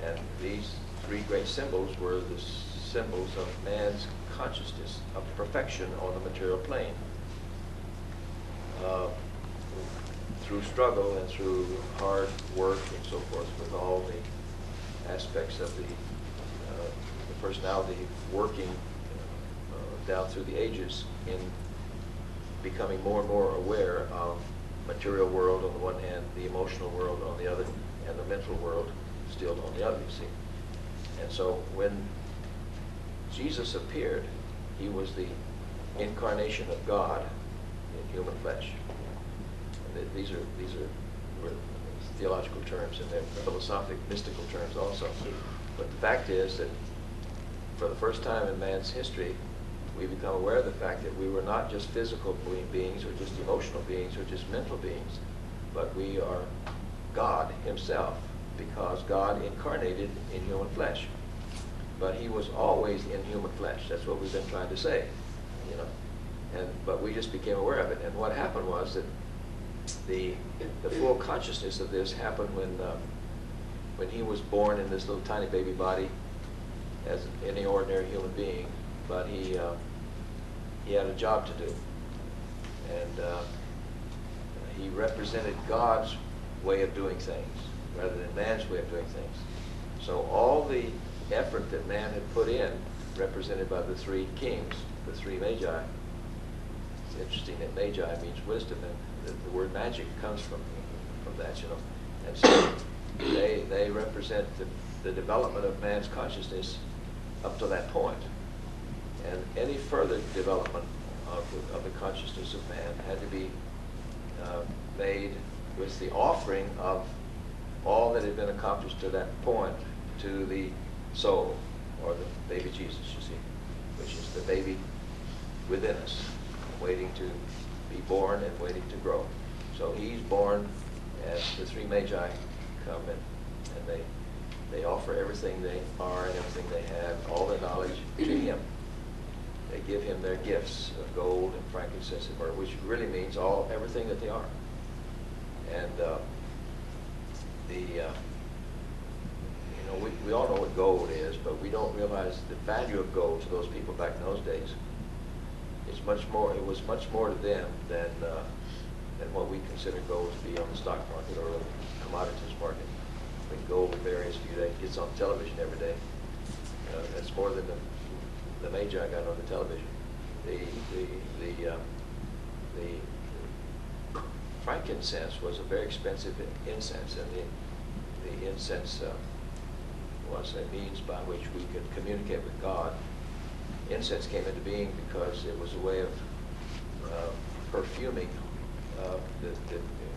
And these three great symbols were the symbols of man's consciousness of perfection on the material plane. Through struggle and through hard work and so forth, with all the aspects of the personality working down through the ages in becoming more and more aware of material world on the one hand, the emotional world on the other, and the mental world still on the other, you see. And so when Jesus appeared, he was the incarnation of God in human flesh. These are theological terms, and they're philosophic, mystical terms also. But the fact is that for the first time in man's history, we become aware of the fact that we were not just physical beings or just emotional beings or just mental beings, but we are God himself, because God incarnated in human flesh. But he was always in human flesh. That's what we've been trying to say, you know. But we just became aware of it. And what happened was that the full consciousness of this happened when he was born in this little tiny baby body as any ordinary human being, but he had a job to do, and he represented God's way of doing things rather than man's way of doing things. So all the effort that man had put in, represented by the three kings, the three magi. It's interesting that magi means wisdom, and the word magic comes from that, you know. And so they represent the development of man's consciousness up to that point. And any further development of the consciousness of man had to be made with the offering of all that had been accomplished to that point to the soul, or the baby Jesus, you see, which is the baby within us, waiting to be born and waiting to grow. So he's born, and the three magi come and they offer everything they are and everything they have, all their knowledge, to him. They give him their gifts of gold and frankincense and myrrh, which really means everything that they are. And we all know what gold is, but we don't realize the value of gold to those people back in those days. it's much more. It was much more to them than what we consider gold to be on the stock market or the commodities market. I mean, gold varies view that gets on television every day. That's more than the magi got on the television. The frankincense was a very expensive incense, and the incense was a means by which we could communicate with God. Incense came into being because it was a way of perfuming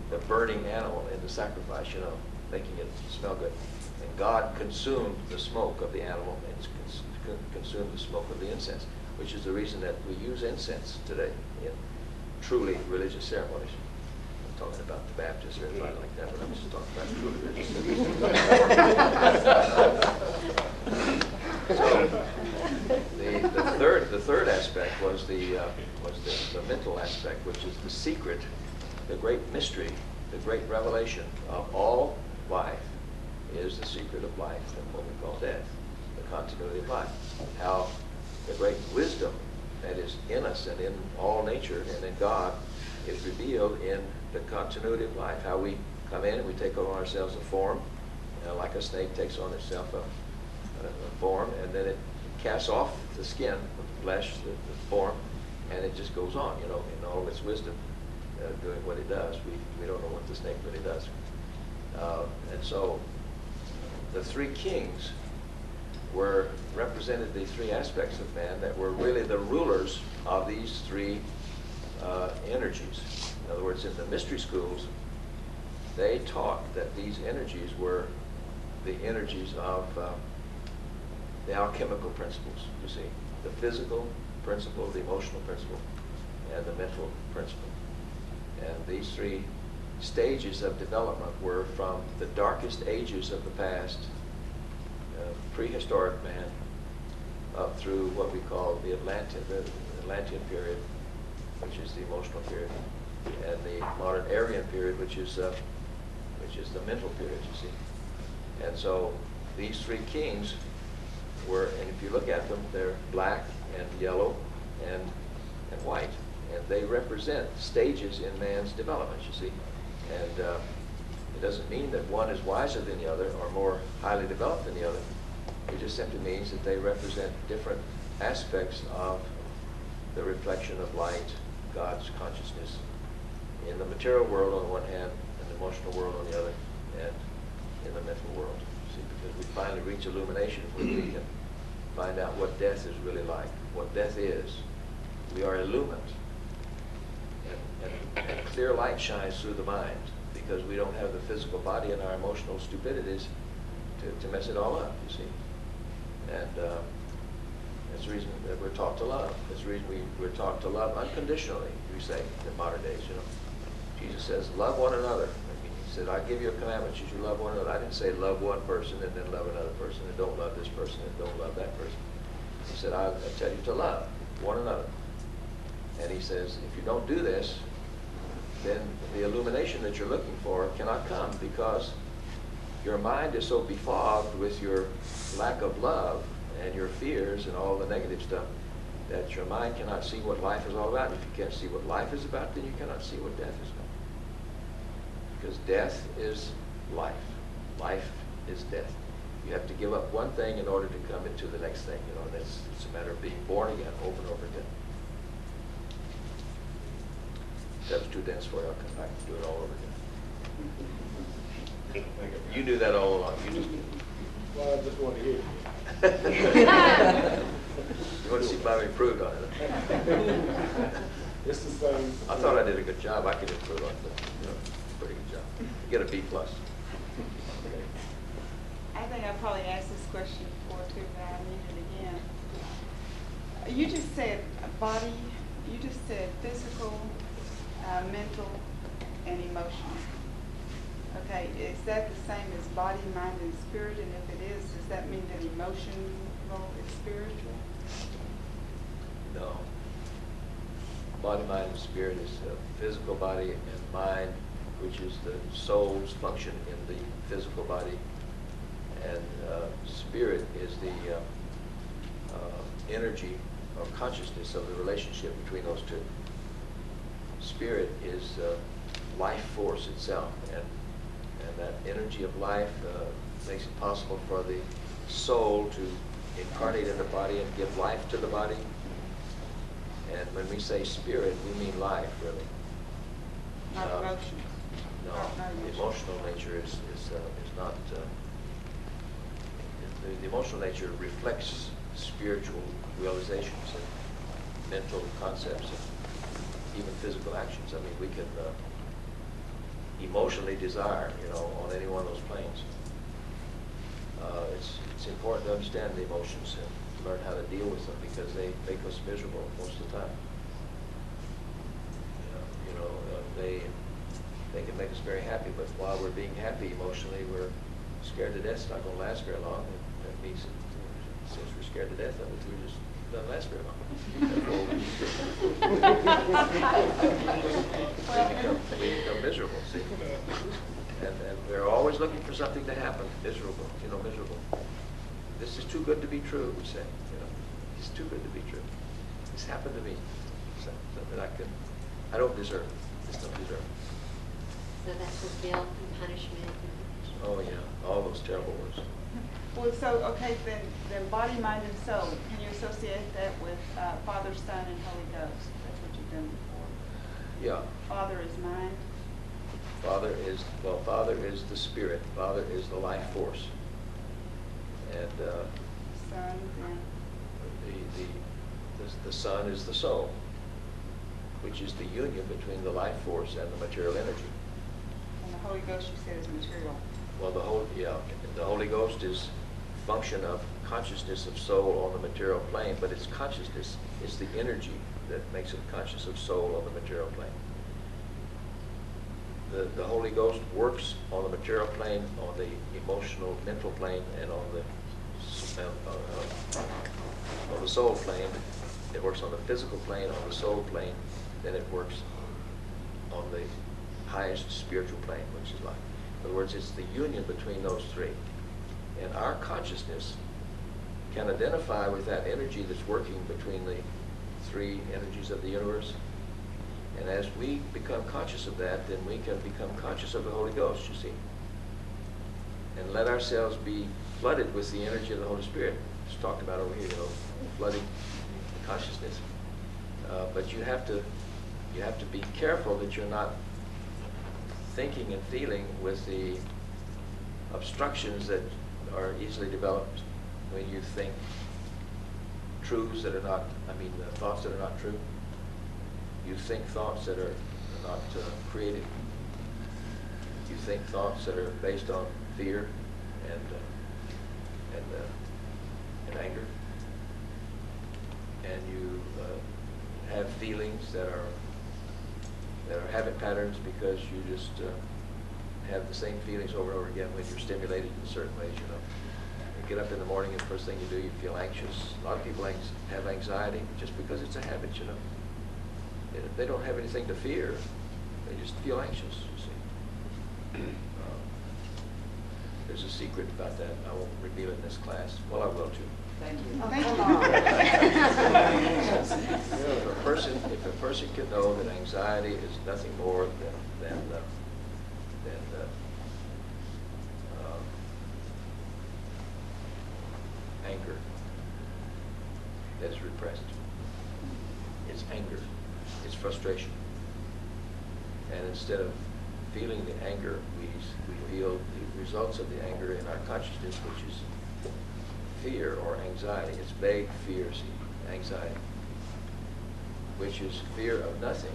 the burning animal in the sacrifice, you know, making it smell good. And God consumed the smoke of the animal and consumed the smoke of the incense, which is the reason that we use incense today in truly religious ceremonies. I'm talking about the Baptists or anybody like that, but I'm just talking about true religious ceremonies. So the third aspect was the mental aspect, which is the secret, the great mystery, the great revelation of all life is the secret of life and what we call death, the continuity of life. How the great wisdom that is in us and in all nature and in God is revealed in the continuity of life. How we come in and we take on ourselves a form, like a snake takes on itself a form, and then it casts off the skin, the flesh, the form, and it just goes on, you know, in all its wisdom, doing what it does. We don't know what the snake really does. And so the three kings represented the three aspects of man that were really the rulers of these three energies. In other words, in the mystery schools, they taught that these energies were the energies of the alchemical principles, you see. The physical principle, the emotional principle, and the mental principle. And these three stages of development were from the darkest ages of the past, prehistoric man, up through what we call the Atlantean period, which is the emotional period, and the modern Aryan period, which is the mental period, you see. And so these three kings were, and if you look at them, they're black and yellow and white. And they represent stages in man's development, you see. And it doesn't mean that one is wiser than the other or more highly developed than the other. It just simply means that they represent different aspects of the reflection of light, God's consciousness, in the material world on the one hand, and the emotional world on the other, and in the mental world. See, because we finally reach illumination when we can find out what death is really like, what death is. We are illumined. And clear light shines through the mind because we don't have the physical body and our emotional stupidities to mess it all up, you see. And that's the reason that we're taught to love. That's the reason we're taught to love unconditionally, we say, in modern days, you know. Jesus says, love one another. I mean, he said, I give you a commandment, you should love one another. I didn't say love one person and then love another person and don't love this person and don't love that person. He said, I tell you to love one another. And he says, if you don't do this, then the illumination that you're looking for cannot come because your mind is so befogged with your lack of love and your fears and all the negative stuff that your mind cannot see what life is all about. If you can't see what life is about, then you cannot see what death is about. Because death is life. Life is death. You have to give up one thing in order to come into the next thing. You know, and it's a matter of being born again, over and over again. That was too dense for you. I'll come back and do it all over again. You do that all along. You just. Well, I just want to hear you. You want to see Bobby improved on it? It's the same. I thought I did a good job. I could improve on it, but pretty good job. Get a B+. I think I probably asked this question before too, but I need it again. You just said body. You just said physical, mental, and emotional. Okay, is that the same as body, mind, and spirit? And if it is, does that mean that emotional is spiritual? No. Body, mind, and spirit is physical body and mind, which is the soul's function in the physical body. And spirit is the energy or consciousness of the relationship between those two. Spirit is life force itself, and that energy of life makes it possible for the soul to incarnate in the body and give life to the body. And when we say spirit, we mean life, really. Not emotions. No, Not the emotions. emotional nature is not. The emotional nature reflects spiritual realizations and mental concepts and even physical actions. I mean, we can emotionally desire, on any one of those planes. It's important to understand the emotions and learn how to deal with them, because they make us miserable most of the time. They can make us very happy, but while we're being happy emotionally, we're scared to death. It's not going to last very long. That means since we're scared to death of it, we just doesn't last very long. we become miserable, see? And we're always looking for something to happen, miserable, miserable. This is too good to be true, we say. It's too good to be true. This happened to me. Something I don't deserve. Just don't deserve. So that's with guilt and punishment. Oh yeah, all those terrible words. Well, so, okay, then body, mind, and soul. Can you associate that with Father, Son, and Holy Ghost? That's what you've done before. Yeah. Father is mind. Father is the spirit. Father is the life force. And Son, the Son is the soul, which is the union between the life force and the material energy. and the Holy Ghost, you said, is material. Well, the Holy Ghost is function of consciousness of soul on the material plane, but it's consciousness. It's the energy that makes it conscious of soul on the material plane. The Holy Ghost works on the material plane, on the emotional, mental plane, and on the soul plane. It works on the physical plane, on the soul plane, then it works on the highest spiritual plane, which is life. In other words, it's the union between those three. And our consciousness can identify with that energy that's working between the three energies of the universe. And as we become conscious of that, then we can become conscious of the Holy Ghost, you see. And let ourselves be flooded with the energy of the Holy Spirit. It's talked about over here, flooding the consciousness. But you have to be careful that you're not thinking and feeling with the obstructions that are easily developed when you think truths that are not, thoughts that are not true. You think thoughts that are not creative. You think thoughts that are based on fear and anger. And you have feelings that are habit patterns because you just have the same feelings over and over again when you're stimulated in certain ways, You get up in the morning and the first thing you do, you feel anxious. A lot of people have anxiety just because it's a habit, They don't have anything to fear. They just feel anxious, you see. There's a secret about that. I won't reveal it in this class. Well, I will too. Thank you. Thank If a person can know that anxiety is nothing more than anger that is repressed. It's anger. It's frustration. And instead of feeling the anger, we feel the results of the anger in our consciousness, which is fear or anxiety. It's vague fear, anxiety, which is fear of nothing.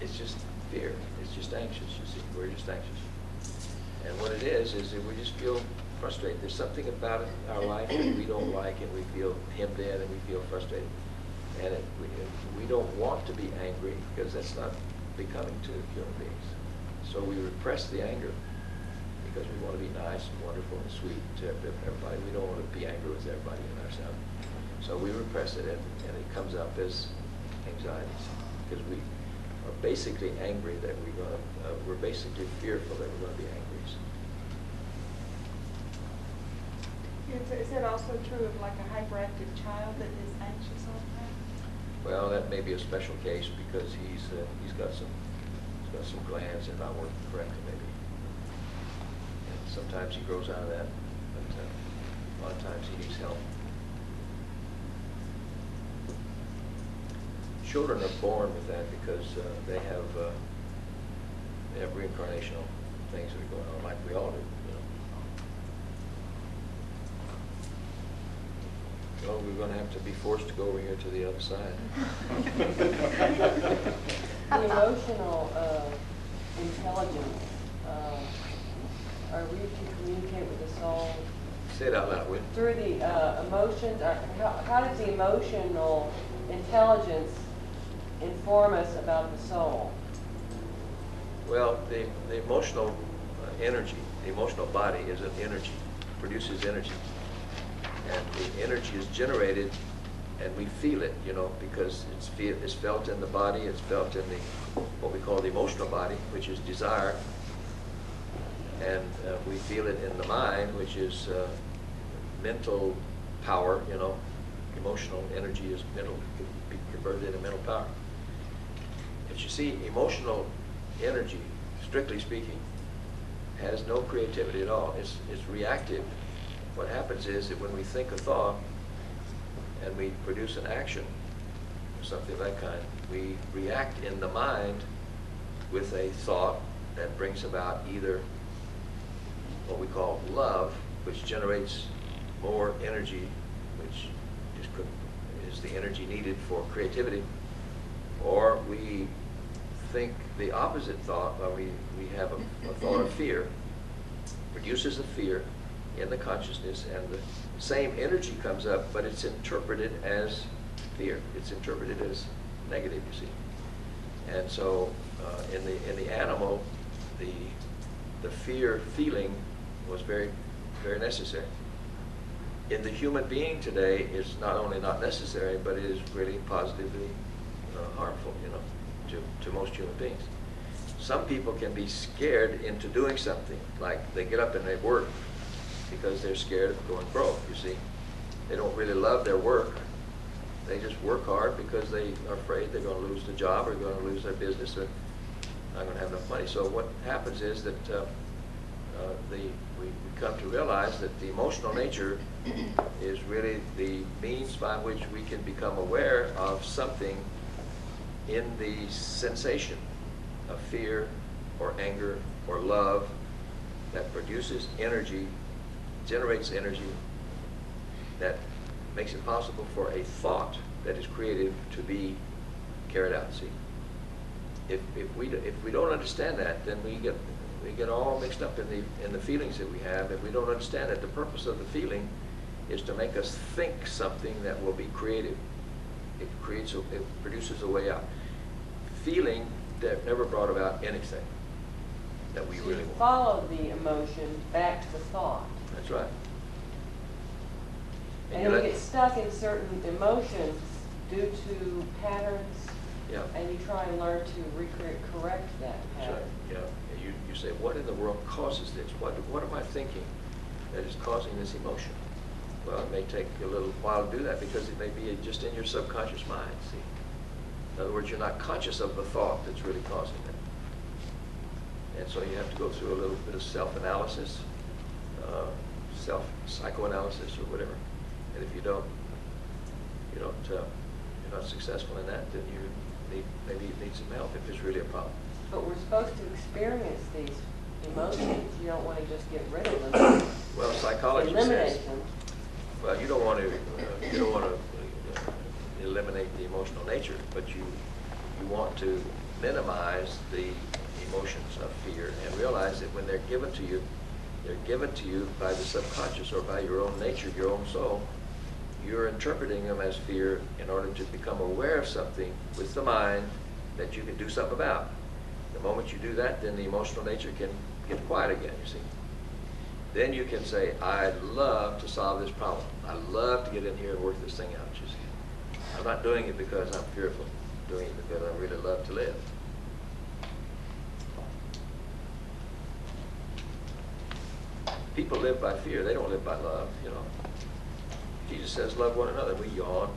It's just fear. It's just anxious, you see. We're just anxious. And what it is that we just feel frustrated. There's something about our life that we don't like, and we feel hemmed in, and we feel frustrated. And we don't want to be angry because that's not becoming to human beings. So we repress the anger because we want to be nice and wonderful and sweet to everybody. We don't want to be angry with everybody in ourselves. So we repress it, and it comes up as anxieties because we are basically angry that we're basically fearful that we're going to be angry. Is that also true of like a hyperactive child that is anxious all the time? Well, that may be a special case because he's got some glands that are not working correctly, maybe. And sometimes he grows out of that, but a lot of times he needs help. Children are born with that because they have reincarnational things that are going on, like we all do. Well, we're going to have to be forced to go over here to the other side. The emotional intelligence, are we to communicate with the soul? Say it out loud, will you? Through the emotions, how does the emotional intelligence inform us about the soul? Well, the emotional energy, the emotional body is an energy, produces energy. And the energy is generated, and we feel it, because it's felt in the body, it's felt in what we call the emotional body, which is desire, and we feel it in the mind, which is mental power. Emotional energy is mental, can be converted into mental power. But you see, emotional energy, strictly speaking, has no creativity at all. It's reactive. What happens is that when we think a thought and we produce an action or something of that kind, we react in the mind with a thought that brings about either what we call love, which generates more energy, which is the energy needed for creativity, or we think the opposite thought, or we have a thought of fear, produces a fear in the consciousness, and the same energy comes up, but it's interpreted as fear. It's interpreted as negative, you see. And so in the animal, the fear feeling was very, very necessary. In the human being today, it's not only not necessary, but it is really positively harmful, to most human beings. Some people can be scared into doing something, like they get up and they work because they're scared of going broke, you see. They don't really love their work. They just work hard because they are afraid they're going to lose the job or going to lose their business or not going to have enough money. So what happens is that we come to realize that the emotional nature is really the means by which we can become aware of something in the sensation of fear or anger or love that produces energy, generates energy, that makes it possible for a thought that is creative to be carried out. See, if we don't understand that, then we get all mixed up in the feelings that we have. If we don't understand that the purpose of the feeling is to make us think something that will be creative. It produces a way out. Feeling that never brought about anything that we really want. Follow the emotion back to the thought. That's right. And you get stuck in certain emotions due to patterns. Yeah. And you try and learn to correct that pattern. Right. Yeah. And you say, what in the world causes this? What am I thinking that is causing this emotion? Well, it may take a little while to do that because it may be just in your subconscious mind. See, in other words, you're not conscious of the thought that's really causing it. And so you have to go through a little bit of self-analysis, self-psychoanalysis or whatever. And if you're not successful in that, then maybe you need some help if it's really a problem. But we're supposed to experience these emotions. You don't want to just get rid of them. Well, psychology eliminate says, them. well, you don't want to eliminate the emotional nature, but you want to minimize the emotions of fear and realize that when they're given to you by the subconscious or by your own nature, your own soul. You're interpreting them as fear in order to become aware of something with the mind that you can do something about. The moment you do that, then the emotional nature can get quiet again, you see. Then you can say, I'd love to solve this problem. I'd love to get in here and work this thing out, you see. I'm not doing it because I'm fearful. I'm doing it because I really love to live. People live by fear. They don't live by love, Jesus says, love one another. We yawn.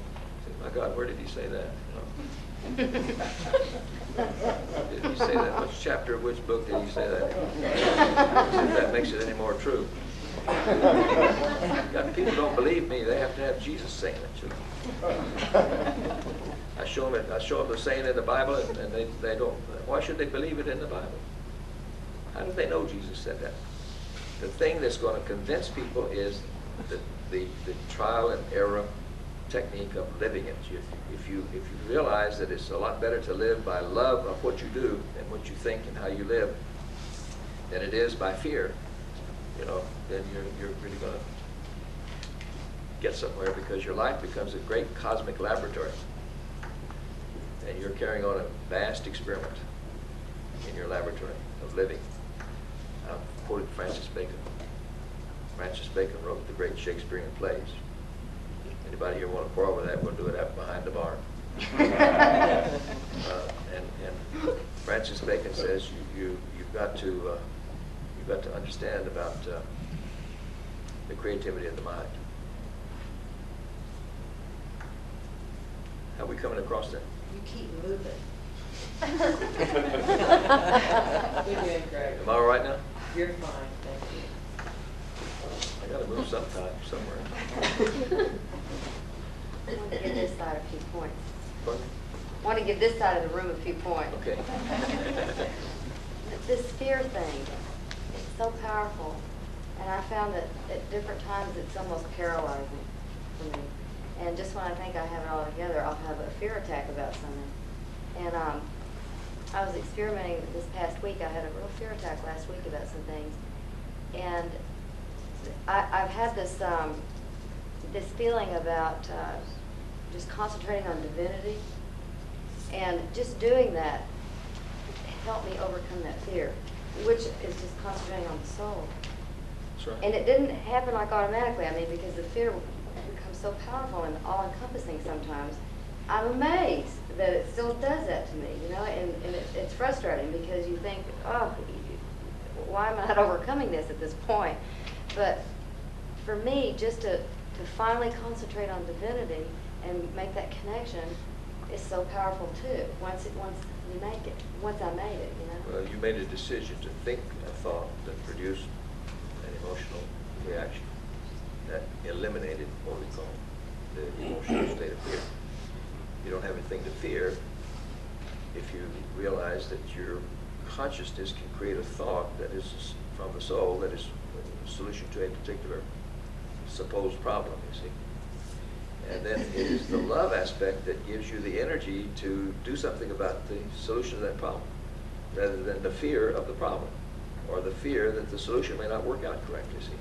Say, my God, where did he say that? Did he say that? Which chapter of which book did he say that? See if that makes it any more true. God, people don't believe me. They have to have Jesus saying it. You know? I show them the saying in the Bible, and they don't. Why should they believe it in the Bible? How do they know Jesus said that? The thing that's going to convince people is the trial and error technique of living it. If you realize that it's a lot better to live by love of what you do and what you think and how you live than it is by fear, you know, then you're really going to get somewhere, because your life becomes a great cosmic laboratory. And you're carrying on a vast experiment in your laboratory of living. I'm quoting Francis Bacon. Francis Bacon wrote the great Shakespearean plays. Anybody here want to quarrel with that? We'll do it out behind the barn. And Francis Bacon says you've got to understand about the creativity of the mind. How are we coming across that? You keep moving. We're doing great. Am I all right now? You're fine, thank you. I got to move sometime, somewhere. I want to give this side a few points. Pardon? I want to give this side of the room a few points. Okay. This fear thing, it's so powerful. And I found that at different times it's almost paralyzing for me. And just when I think I have it all together, I'll have a fear attack about something. And I was experimenting this past week. I had a real fear attack last week about some things. And I've had this this feeling about just concentrating on divinity. And just doing that helped me overcome that fear, which is just concentrating on the soul. That's right. And it didn't happen like automatically. I mean, because the fear becomes so powerful and all-encompassing sometimes. I'm amazed that it still does that to me, you know, and it's frustrating because you think, oh, why am I not overcoming this at this point? But for me, just to finally concentrate on divinity and make that connection is so powerful too. Once you make it, once I made it, you know. Well, you made a decision to think a thought that produced an emotional reaction that eliminated what we call the emotional state of fear. You don't have anything to fear if you realize that your consciousness can create a thought that is from the soul, that is a solution to a particular supposed problem, you see. And then it is the love aspect that gives you the energy to do something about the solution of that problem, rather than the fear of the problem, or the fear that the solution may not work out correctly, see.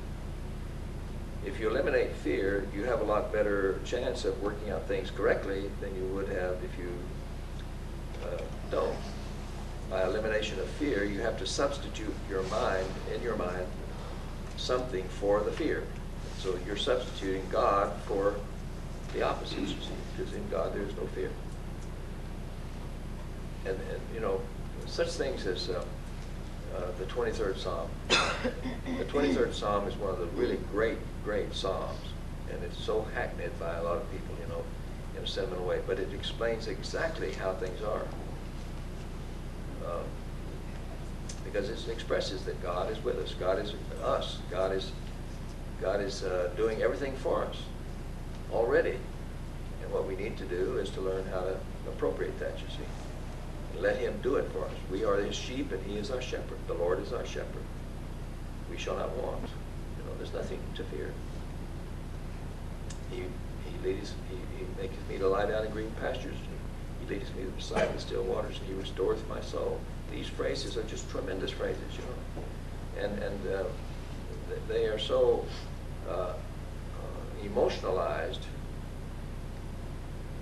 If you eliminate fear, you have a lot better chance of working out things correctly than you would have if you don't. By elimination of fear, you have to substitute in your mind, something for the fear. So you're substituting God for the opposites, you see, because in God there is no fear. And you know, such things as the 23rd Psalm. The 23rd Psalm is one of the really great Psalms, and it's so hackneyed by a lot of people, you know, in a sentimental way, but it explains exactly how things are. Because it expresses that God is with us, God is us, God is doing everything for us already. And what we need to do is to learn how to appropriate that, you see. And let Him do it for us. We are His sheep and He is our shepherd. The Lord is our shepherd. We shall not want. You know, there's nothing to fear. He maketh me to lie down in green pastures. He leadeth me beside the still waters, and He restoreth my soul. These phrases are just tremendous phrases, you know. And they are so emotionalized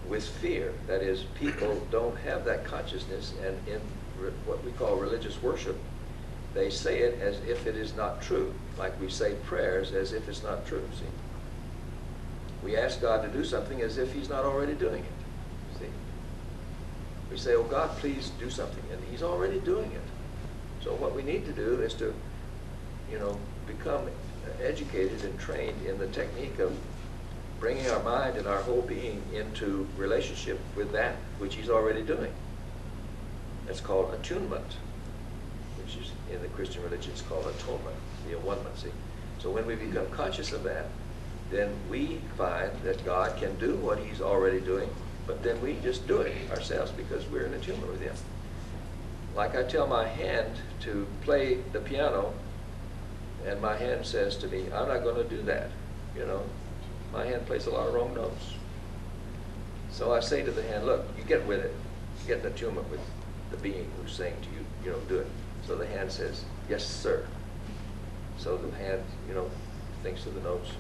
with fear. That is, people don't have that consciousness, and in what we call religious worship, they say it as if it is not true, like we say prayers as if it's not true, see. We ask God to do something as if He's not already doing it, see. We say, oh God, please do something, and He's already doing it. So what we need to do is to, you know, become educated and trained in the technique of bringing our mind and our whole being into relationship with that which he's already doing. That's called attunement, which is in the Christian religion it's called atonement, the one-ment, see. So when we become conscious of that, then we find that God can do what he's already doing, but then we just do it ourselves because we're in attunement with him. Like I tell my hand to play the piano, and my hand says to me, I'm not going to do that, you know. My hand plays a lot of wrong notes. So I say to the hand, look, you get with it. Get in attunement with the being who's saying to you, you know, do it. So the hand says, yes, sir. So the hand, you know, thinks of the notes,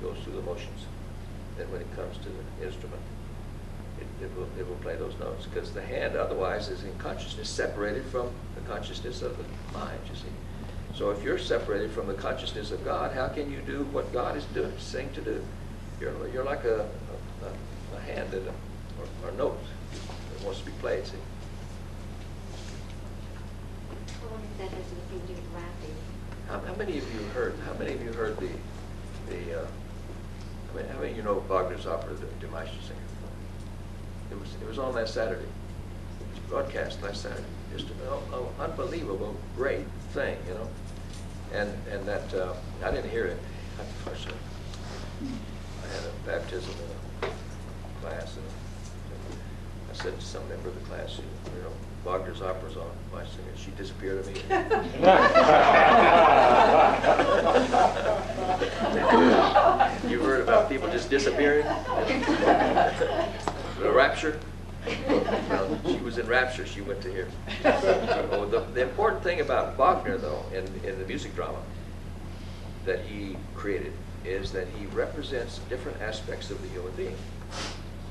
goes through the motions. Then when it comes to the instrument, it will play those notes, because the hand otherwise is in consciousness separated from the consciousness of the mind, you see. So if you're separated from the consciousness of God, how can you do what God is doing, saying to do? You're like a hand in or note that wants to be played, see. I wonder if that has anything to do with laughing. How many of you heard the how many of you know Wagner's opera, the Meistersinger? It was on last Saturday. It was broadcast last Saturday. Just an unbelievable, great thing, you know. And that I didn't hear it, unfortunately. I had a baptism in a class, and I said to some member of the class, you know, Wagner's opera's on Meistersinger. She disappeared immediately. You've heard about people just disappearing? The rapture? Well, she was in rapture. She went to hear. So the important thing about Wagner, though, in the music drama that he created, is that he represents different aspects of the human being.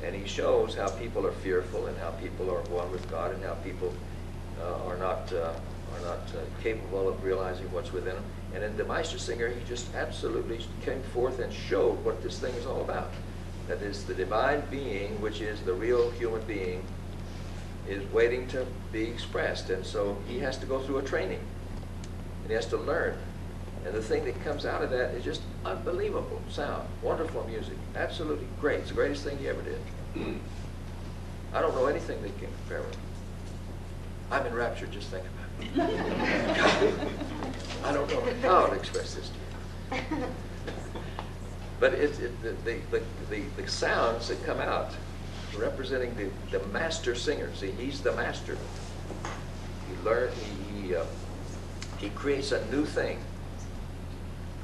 And he shows how people are fearful and how people are one with God and how people are not capable of realizing what's within them. And in the Meistersinger, he just absolutely came forth and showed what this thing is all about. That is, the divine being, which is the real human being, is waiting to be expressed. And so he has to go through a training. And he has to learn. And the thing that comes out of that is just unbelievable sound, wonderful music, absolutely great. It's the greatest thing he ever did. I don't know anything that can compare with it. I'm in rapture just thinking about it. I don't know how to express this to you. But the sounds that come out representing the master singer. See, he's the master. He creates a new thing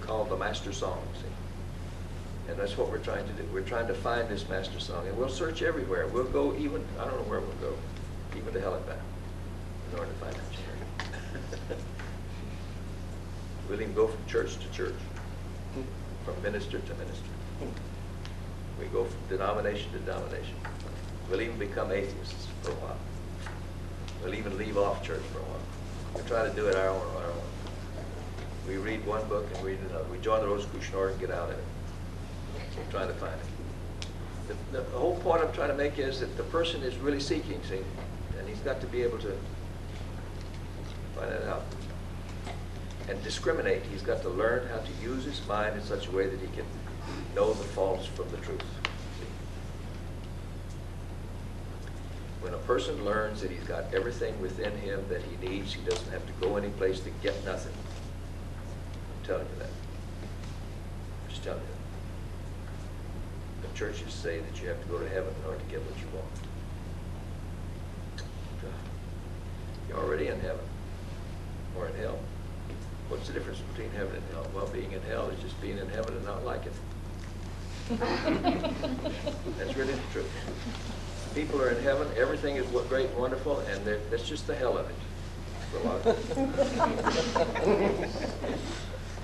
called the master song, see. And that's what we're trying to do. We're trying to find this master song. And we'll search everywhere. We'll go even, I don't know where we'll go, even to hell and back, in order to find that. We'll even go from church to church, from minister to minister. We go from denomination to denomination. We'll even become atheists for a while. We'll even leave off church for a while. We'll try to do it our own. We read one book and read another. We join the Rosicrucian and get out of it. We're trying to find it. The whole point I'm trying to make is that the person is really seeking, see, and he's got to be able to find that out. And discriminate. He's got to learn how to use his mind in such a way that he can know the false from the truth. See? When a person learns that he's got everything within him that he needs, he doesn't have to go any place to get nothing. I'm telling you that. I'm just telling you that. The churches say that you have to go to heaven in order to get what you want. You're already in heaven or in hell. What's the difference between heaven and hell? Well, being in hell is just being in heaven and not liking it. That's really the truth. People are in heaven, everything is great and wonderful, and that's just the hell of it for a lot of people.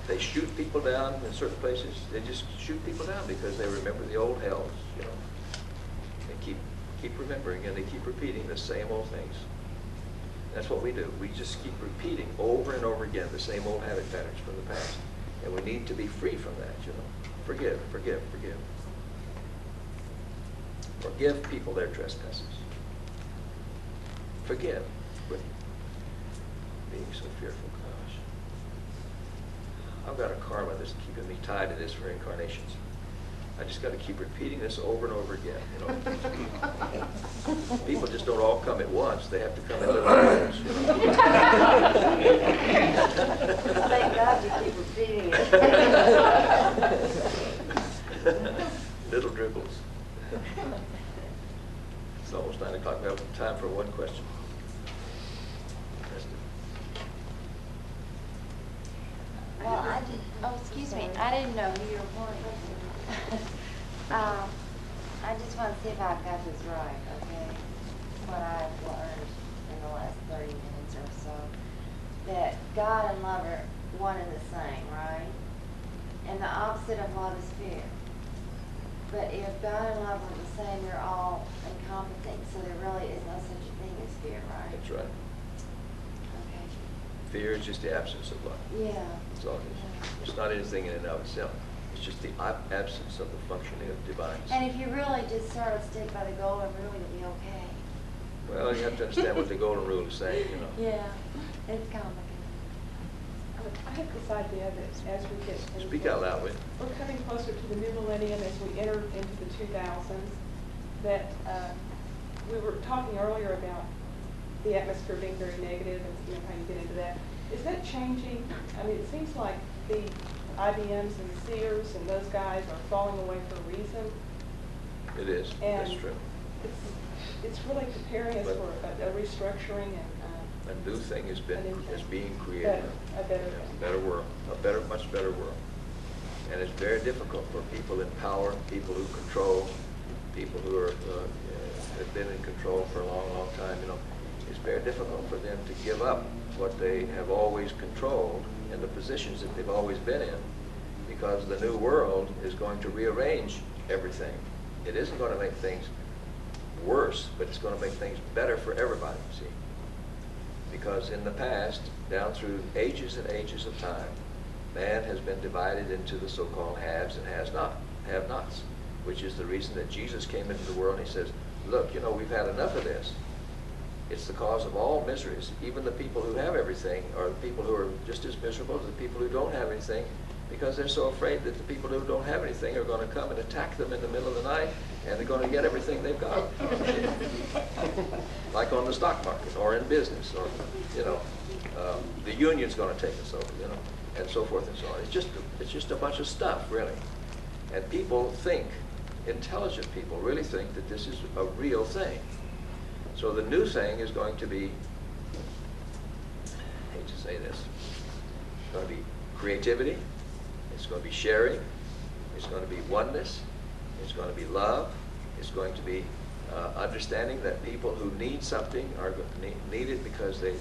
They shoot people down in certain places. They just shoot people down because they remember the old hells, you know. They keep remembering, and they keep repeating the same old things. That's what we do. We just keep repeating over and over again the same old habit patterns from the past. And we need to be free from that, you know. Forgive, forgive, forgive. Forgive people their trespasses. Forgive. Quit being so fearful. Gosh. I've got a karma that's keeping me tied to this for incarnations. I just got to keep repeating this over and over again, you know. People just don't all come at once. They have to come in little dribbles, you know. Thank God you keep repeating it. Little dribbles. It's almost 9 o'clock. We have time for one question. Well, oh, excuse me, I didn't know who you were pointing to. I just want to see if I've got this right, okay? What I've learned in the last 30 minutes or so. That God and love are one and the same, right? And the opposite of love is fear. But if God and love are the same, they're all encompassing, so there really is no such a thing as fear, right? That's right. Okay. Fear is just the absence of love. Yeah. That's all it is. It's not anything in and of itself. It's just the absence of the functioning of divine. And if you really just sort of stick by the golden rule, you'll be okay. Well, you have to understand what the golden rule is saying, you know. Yeah, it's complicated. I have this idea that as we get into, Speak out loud, will you? we're coming closer to the new millennium as we enter into the 2000s, that we were talking earlier about the atmosphere being very negative and you know, how you get into that. Is that changing? I mean, it seems like the IBMs and Sears and those guys are falling away for a reason. It is. And That's true. It's really preparing us for a restructuring and a new thing is being created. A better world, much better world. And it's very difficult for people in power, people who control, people who are have been in control for a long, long time. You know, it's very difficult for them to give up what they have always controlled and the positions that they've always been in, because the new world is going to rearrange everything. It isn't going to make things worse, but it's going to make things better for everybody, see? Because in the past, down through ages and ages of time, man has been divided into the so-called haves and have-nots, which is the reason that Jesus came into the world and he says, look, you know, we've had enough of this. It's the cause of all miseries. Even the people who have everything are the people who are just as miserable as the people who don't have anything, because they're so afraid that the people who don't have anything are going to come and attack them in the middle of the night, and they're going to get everything they've got. Like on the stock market, or in business, or, you know, the union's going to take us over, you know, and so forth and so on. It's just a bunch of stuff, really. And people think, intelligent people really think that this is a real thing. So the new thing is going to be, I hate to say this, it's going to be creativity, it's going to be sharing, it's going to be oneness, it's going to be love, it's going to be understanding that people who need something are need it because it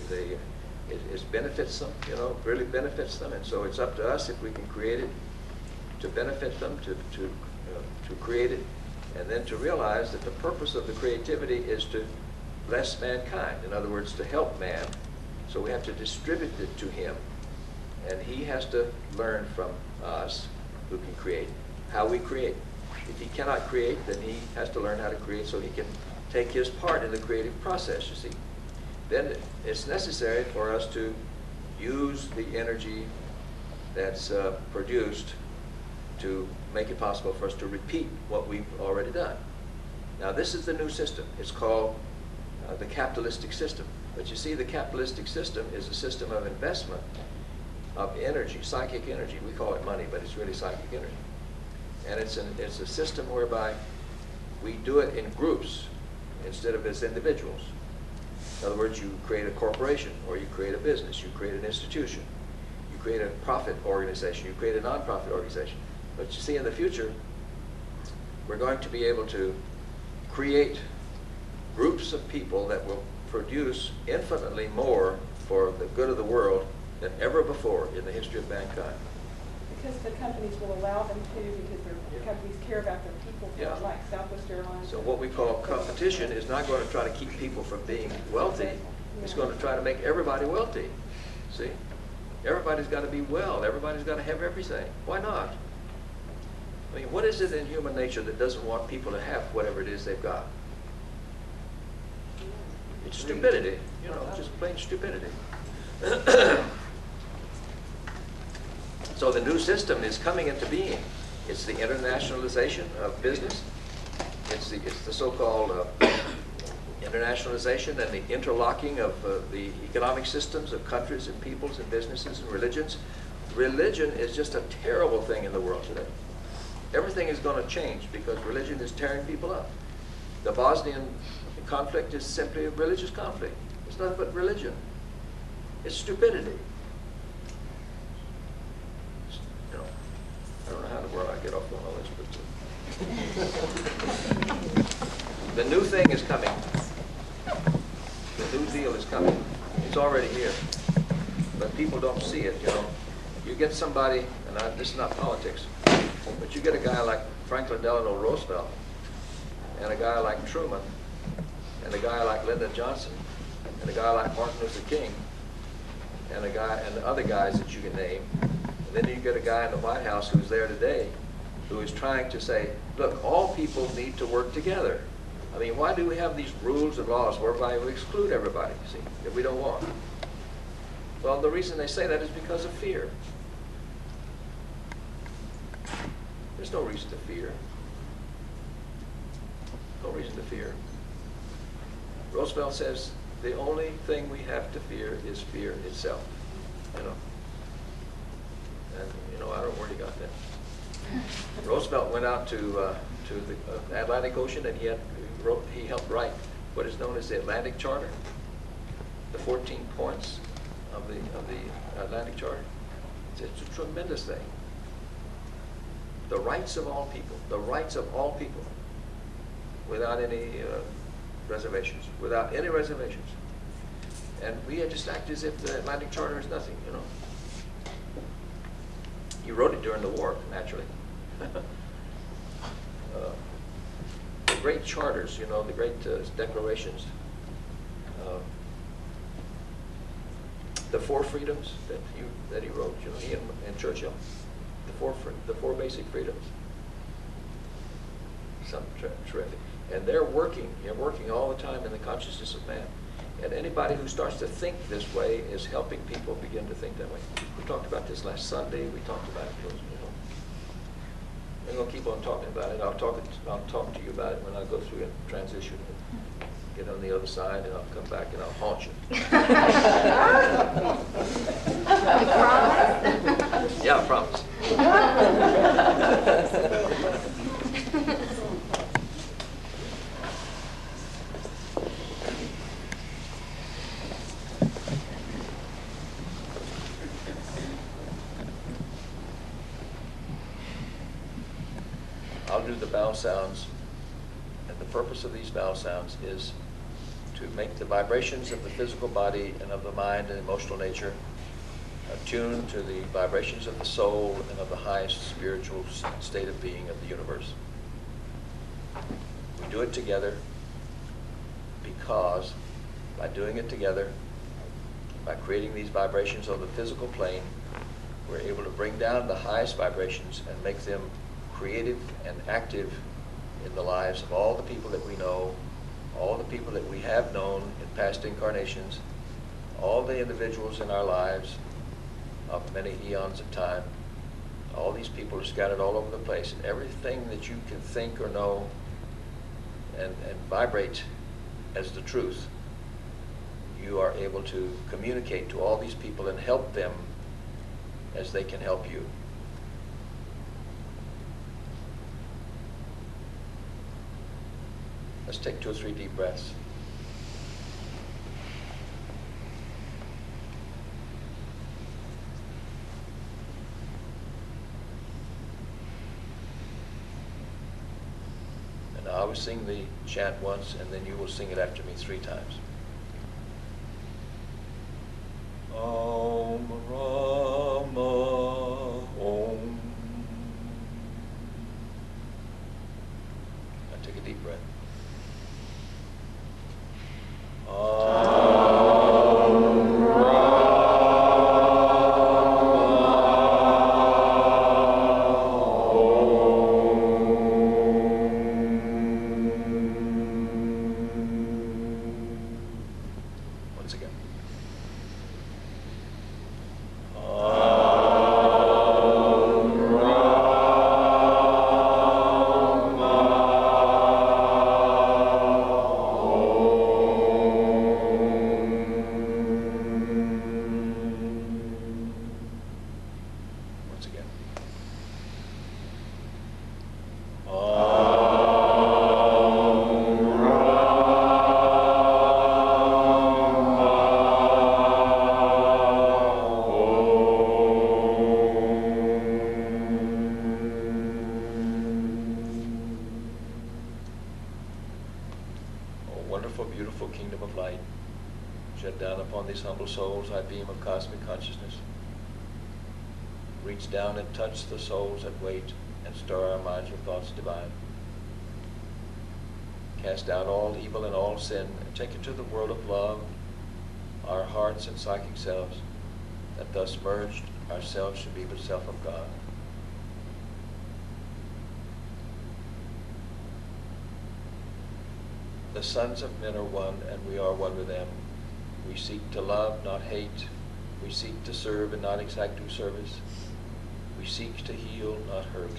benefits them, you know, really benefits them, and so it's up to us if we can create it to benefit them, to create it, and then to realize that the purpose of the creativity is to bless mankind. In other words, to help man. So we have to distribute it to him, and he has to learn from us who can create how we create. If he cannot create, then he has to learn how to create so he can take his part in the creative process, you see. Then it's necessary for us to use the energy that's produced to make it possible for us to repeat what we've already done. Now this is the new system. It's called the capitalistic system. But you see, the capitalistic system is a system of investment of energy, psychic energy. We call it money, but it's really psychic energy. And it's a system whereby we do it in groups instead of as individuals. In other words, you create a corporation, or you create a business, you create an institution, you create a profit organization, you create a non-profit organization. But you see, in the future, we're going to be able to create groups of people that will produce infinitely more for the good of the world than ever before in the history of mankind. Because the companies will allow them to, because the companies care about their people, like Southwest Airlines. So what we call competition is not going to try to keep people from being wealthy. It's going to try to make everybody wealthy. See? Everybody's got to be well. Everybody's got to have everything. Why not? I mean, what is it in human nature that doesn't want people to have whatever it is they've got? It's stupidity, you know, just plain stupidity. So the new system is coming into being. It's the internationalization of business. It's the so-called internationalization and the interlocking of the economic systems of countries and peoples and businesses and religions. Religion is just a terrible thing in the world today. Everything is going to change because religion is tearing people up. The Bosnian conflict is simply a religious conflict. It's nothing but religion. It's stupidity. You know, I don't know how in the world I get off on all this, but the new thing is coming. The New Deal is coming. It's already here, but people don't see it. You know, you get somebody, and this is not politics, but you get a guy like Franklin Delano Roosevelt, and a guy like Truman, and a guy like Lyndon Johnson, and a guy like Martin Luther King, and a guy and the other guys that you can name, and then you get a guy in the White House who's there today, who is trying to say, look, all people need to work together. I mean, why do we have these rules and laws whereby we exclude everybody, see, that we don't want? Well, the reason they say that is because of fear. There's no reason to fear. No reason to fear. Roosevelt says the only thing we have to fear is fear itself. You know, and you know, I don't know where he got that. Roosevelt went out to the Atlantic Ocean, and he helped write what is known as the Atlantic Charter, the 14 points of the Atlantic Charter. It's a tremendous thing. The rights of all people, the rights of all people, without any reservations, without any reservations. And we just act as if the Atlantic Charter is nothing, you know. He wrote it during the war, naturally. The great charters, you know, the great declarations, the four freedoms that he wrote, you know, he and Churchill, the four basic freedoms. Something terrific. And they're working all the time in the consciousness of man. And anybody who starts to think this way is helping people begin to think that way. We talked about this last Sunday. We talked about it, you know. I'm going to keep on talking about it. I'll talk to you about it when I go through a transition and get on the other side, and I'll come back and I'll haunt you. Yeah, I promise. I'll do the vowel sounds, and the purpose of these vowel sounds is to make the vibrations of the physical body and of the mind and emotional nature attuned to the vibrations of the soul and of the highest spiritual state of being of the universe. We do it together because by doing it together, by creating these vibrations on the physical plane, we're able to bring down the highest vibrations and make them creative and active in the lives of all the people that we know, all the people that we have known in past incarnations, all the individuals in our lives of many eons of time. All these people are scattered all over the place, and everything that you can think or know and vibrate as the truth, you are able to communicate to all these people and help them as they can help you. Let's take 2 or 3 deep breaths. And I will sing the chant once, and then you will sing it after me 3 times. Om Rama Om. Now take a deep breath. beautiful kingdom of light. Shed down upon these humble souls thy beam of cosmic consciousness. Reach down and touch the souls that wait, and stir our minds with thoughts divine. Cast down all evil and all sin, and take into the world of love our hearts and psychic selves, that thus merged ourselves should be the self of God. The sons of men are one, and we are one with them. We seek to love, not hate. We seek to serve and not exact due service. We seek to heal, not hurt.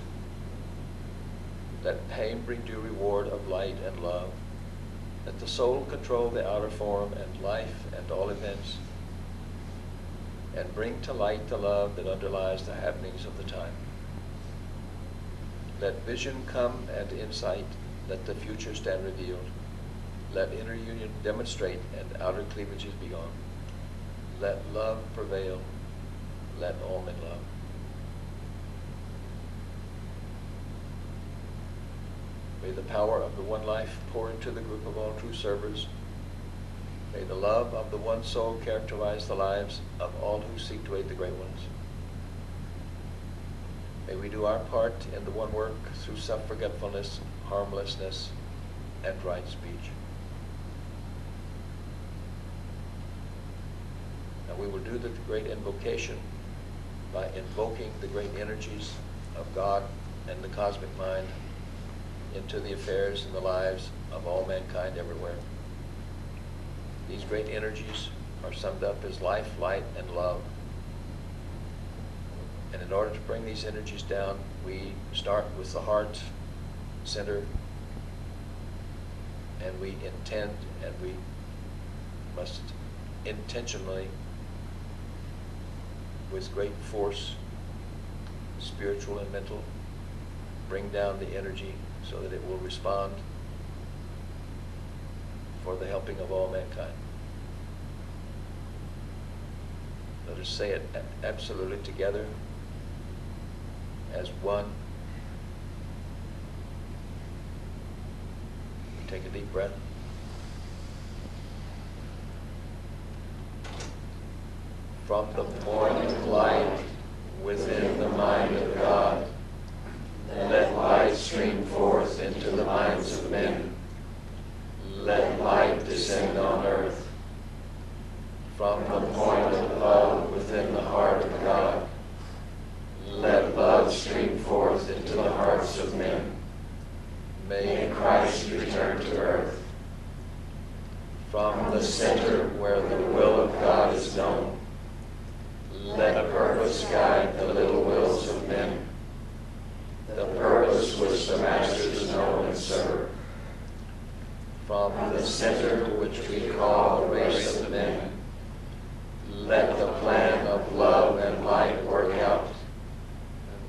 Let pain bring due reward of light and love. Let the soul control the outer form and life and all events, and bring to light the love that underlies the happenings of the time. Let vision come and insight. Let the future stand revealed. Let inner union demonstrate and outer cleavages be gone. Let love prevail. Let all men love. May the power of the one life pour into the group of all true servers. May the love of the one soul characterize the lives of all who seek to aid the great ones. May we do our part in the one work through self-forgetfulness, harmlessness, and right speech. Now we will do the great invocation by invoking the great energies of God and the cosmic mind into the affairs and the lives of all mankind everywhere. These great energies are summed up as life, light, and love. And in order to bring these energies down, we start with the heart center, and we intend, and we must intentionally, with great force, spiritual and mental, bring down the energy so that it will respond for the helping of all mankind. Let us say it absolutely together as one. We take a deep breath. From the morning light within the mind of God, let light stream forth into the minds of men. Let light descend on earth. From the point of love within the heart of God, let love stream forth into the hearts of men. May Christ return to earth. From the center where the will of God is known, let purpose guide the little wills of men, the purpose which the masters know and serve. From the center which we call the race of men, let the plan of love and light work out,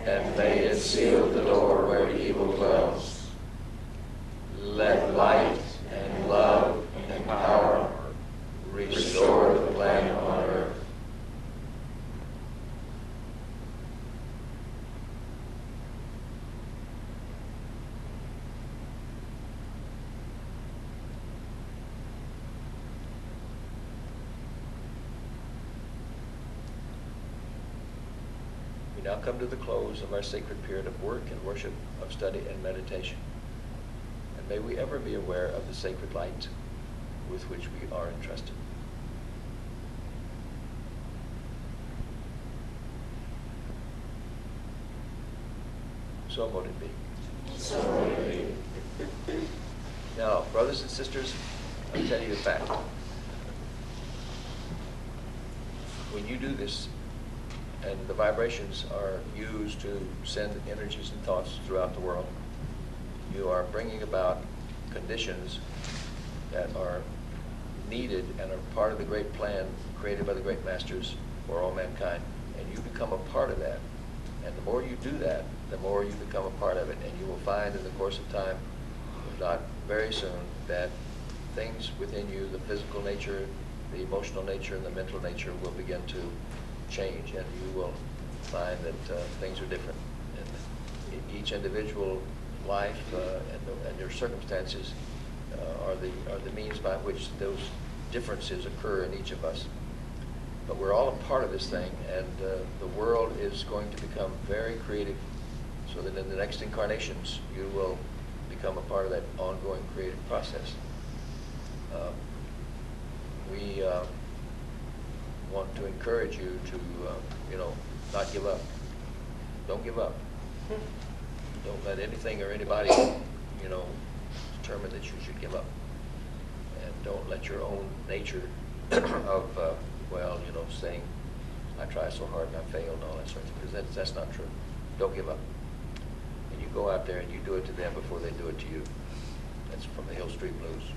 and may it seal the door where evil dwells. Let light and love and power restore the plan on earth. We now come to the close of our sacred period of work and worship, of study and meditation. And may we ever be aware of the sacred light with which we are entrusted. So mote it be. So mote it be. Now, brothers and sisters, I'll tell you a fact. When you do this, and the vibrations are used to send energies and thoughts throughout the world, you are bringing about conditions that are needed and are part of the great plan created by the great masters for all mankind. And you become a part of that. And the more you do that, the more you become a part of it. And you will find in the course of time, if not very soon, that things within you, the physical nature, the emotional nature, and the mental nature will begin to change, and you will find that things are different. And each individual life and your circumstances are the means by which those differences occur in each of us. But we're all a part of this thing, and the world is going to become very creative, so that in the next incarnations you will become a part of that ongoing creative process. We want to encourage you to, not give up. Don't give up. Don't let anything or anybody, determine that you should give up. And don't let your own nature of, saying, I try so hard and I fail and all that sort of thing, because that's not true. Don't give up. And you go out there and you do it to them before they do it to you. That's from the Hill Street Blues.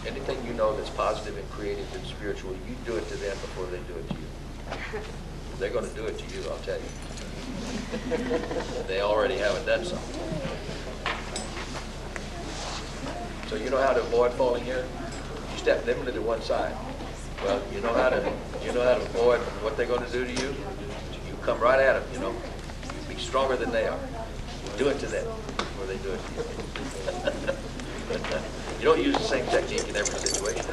Anything you know that's positive and creative and spiritual, you do it to them before they do it to you. They're going to do it to you, I'll tell you. They already haven't done something. So you know how to avoid falling here? You step literally to one side. Well, you know how to avoid what they're going to do to you? You come right at them, Be stronger than they are. Do it to them before they do it to you. You don't use the same technique in every situation.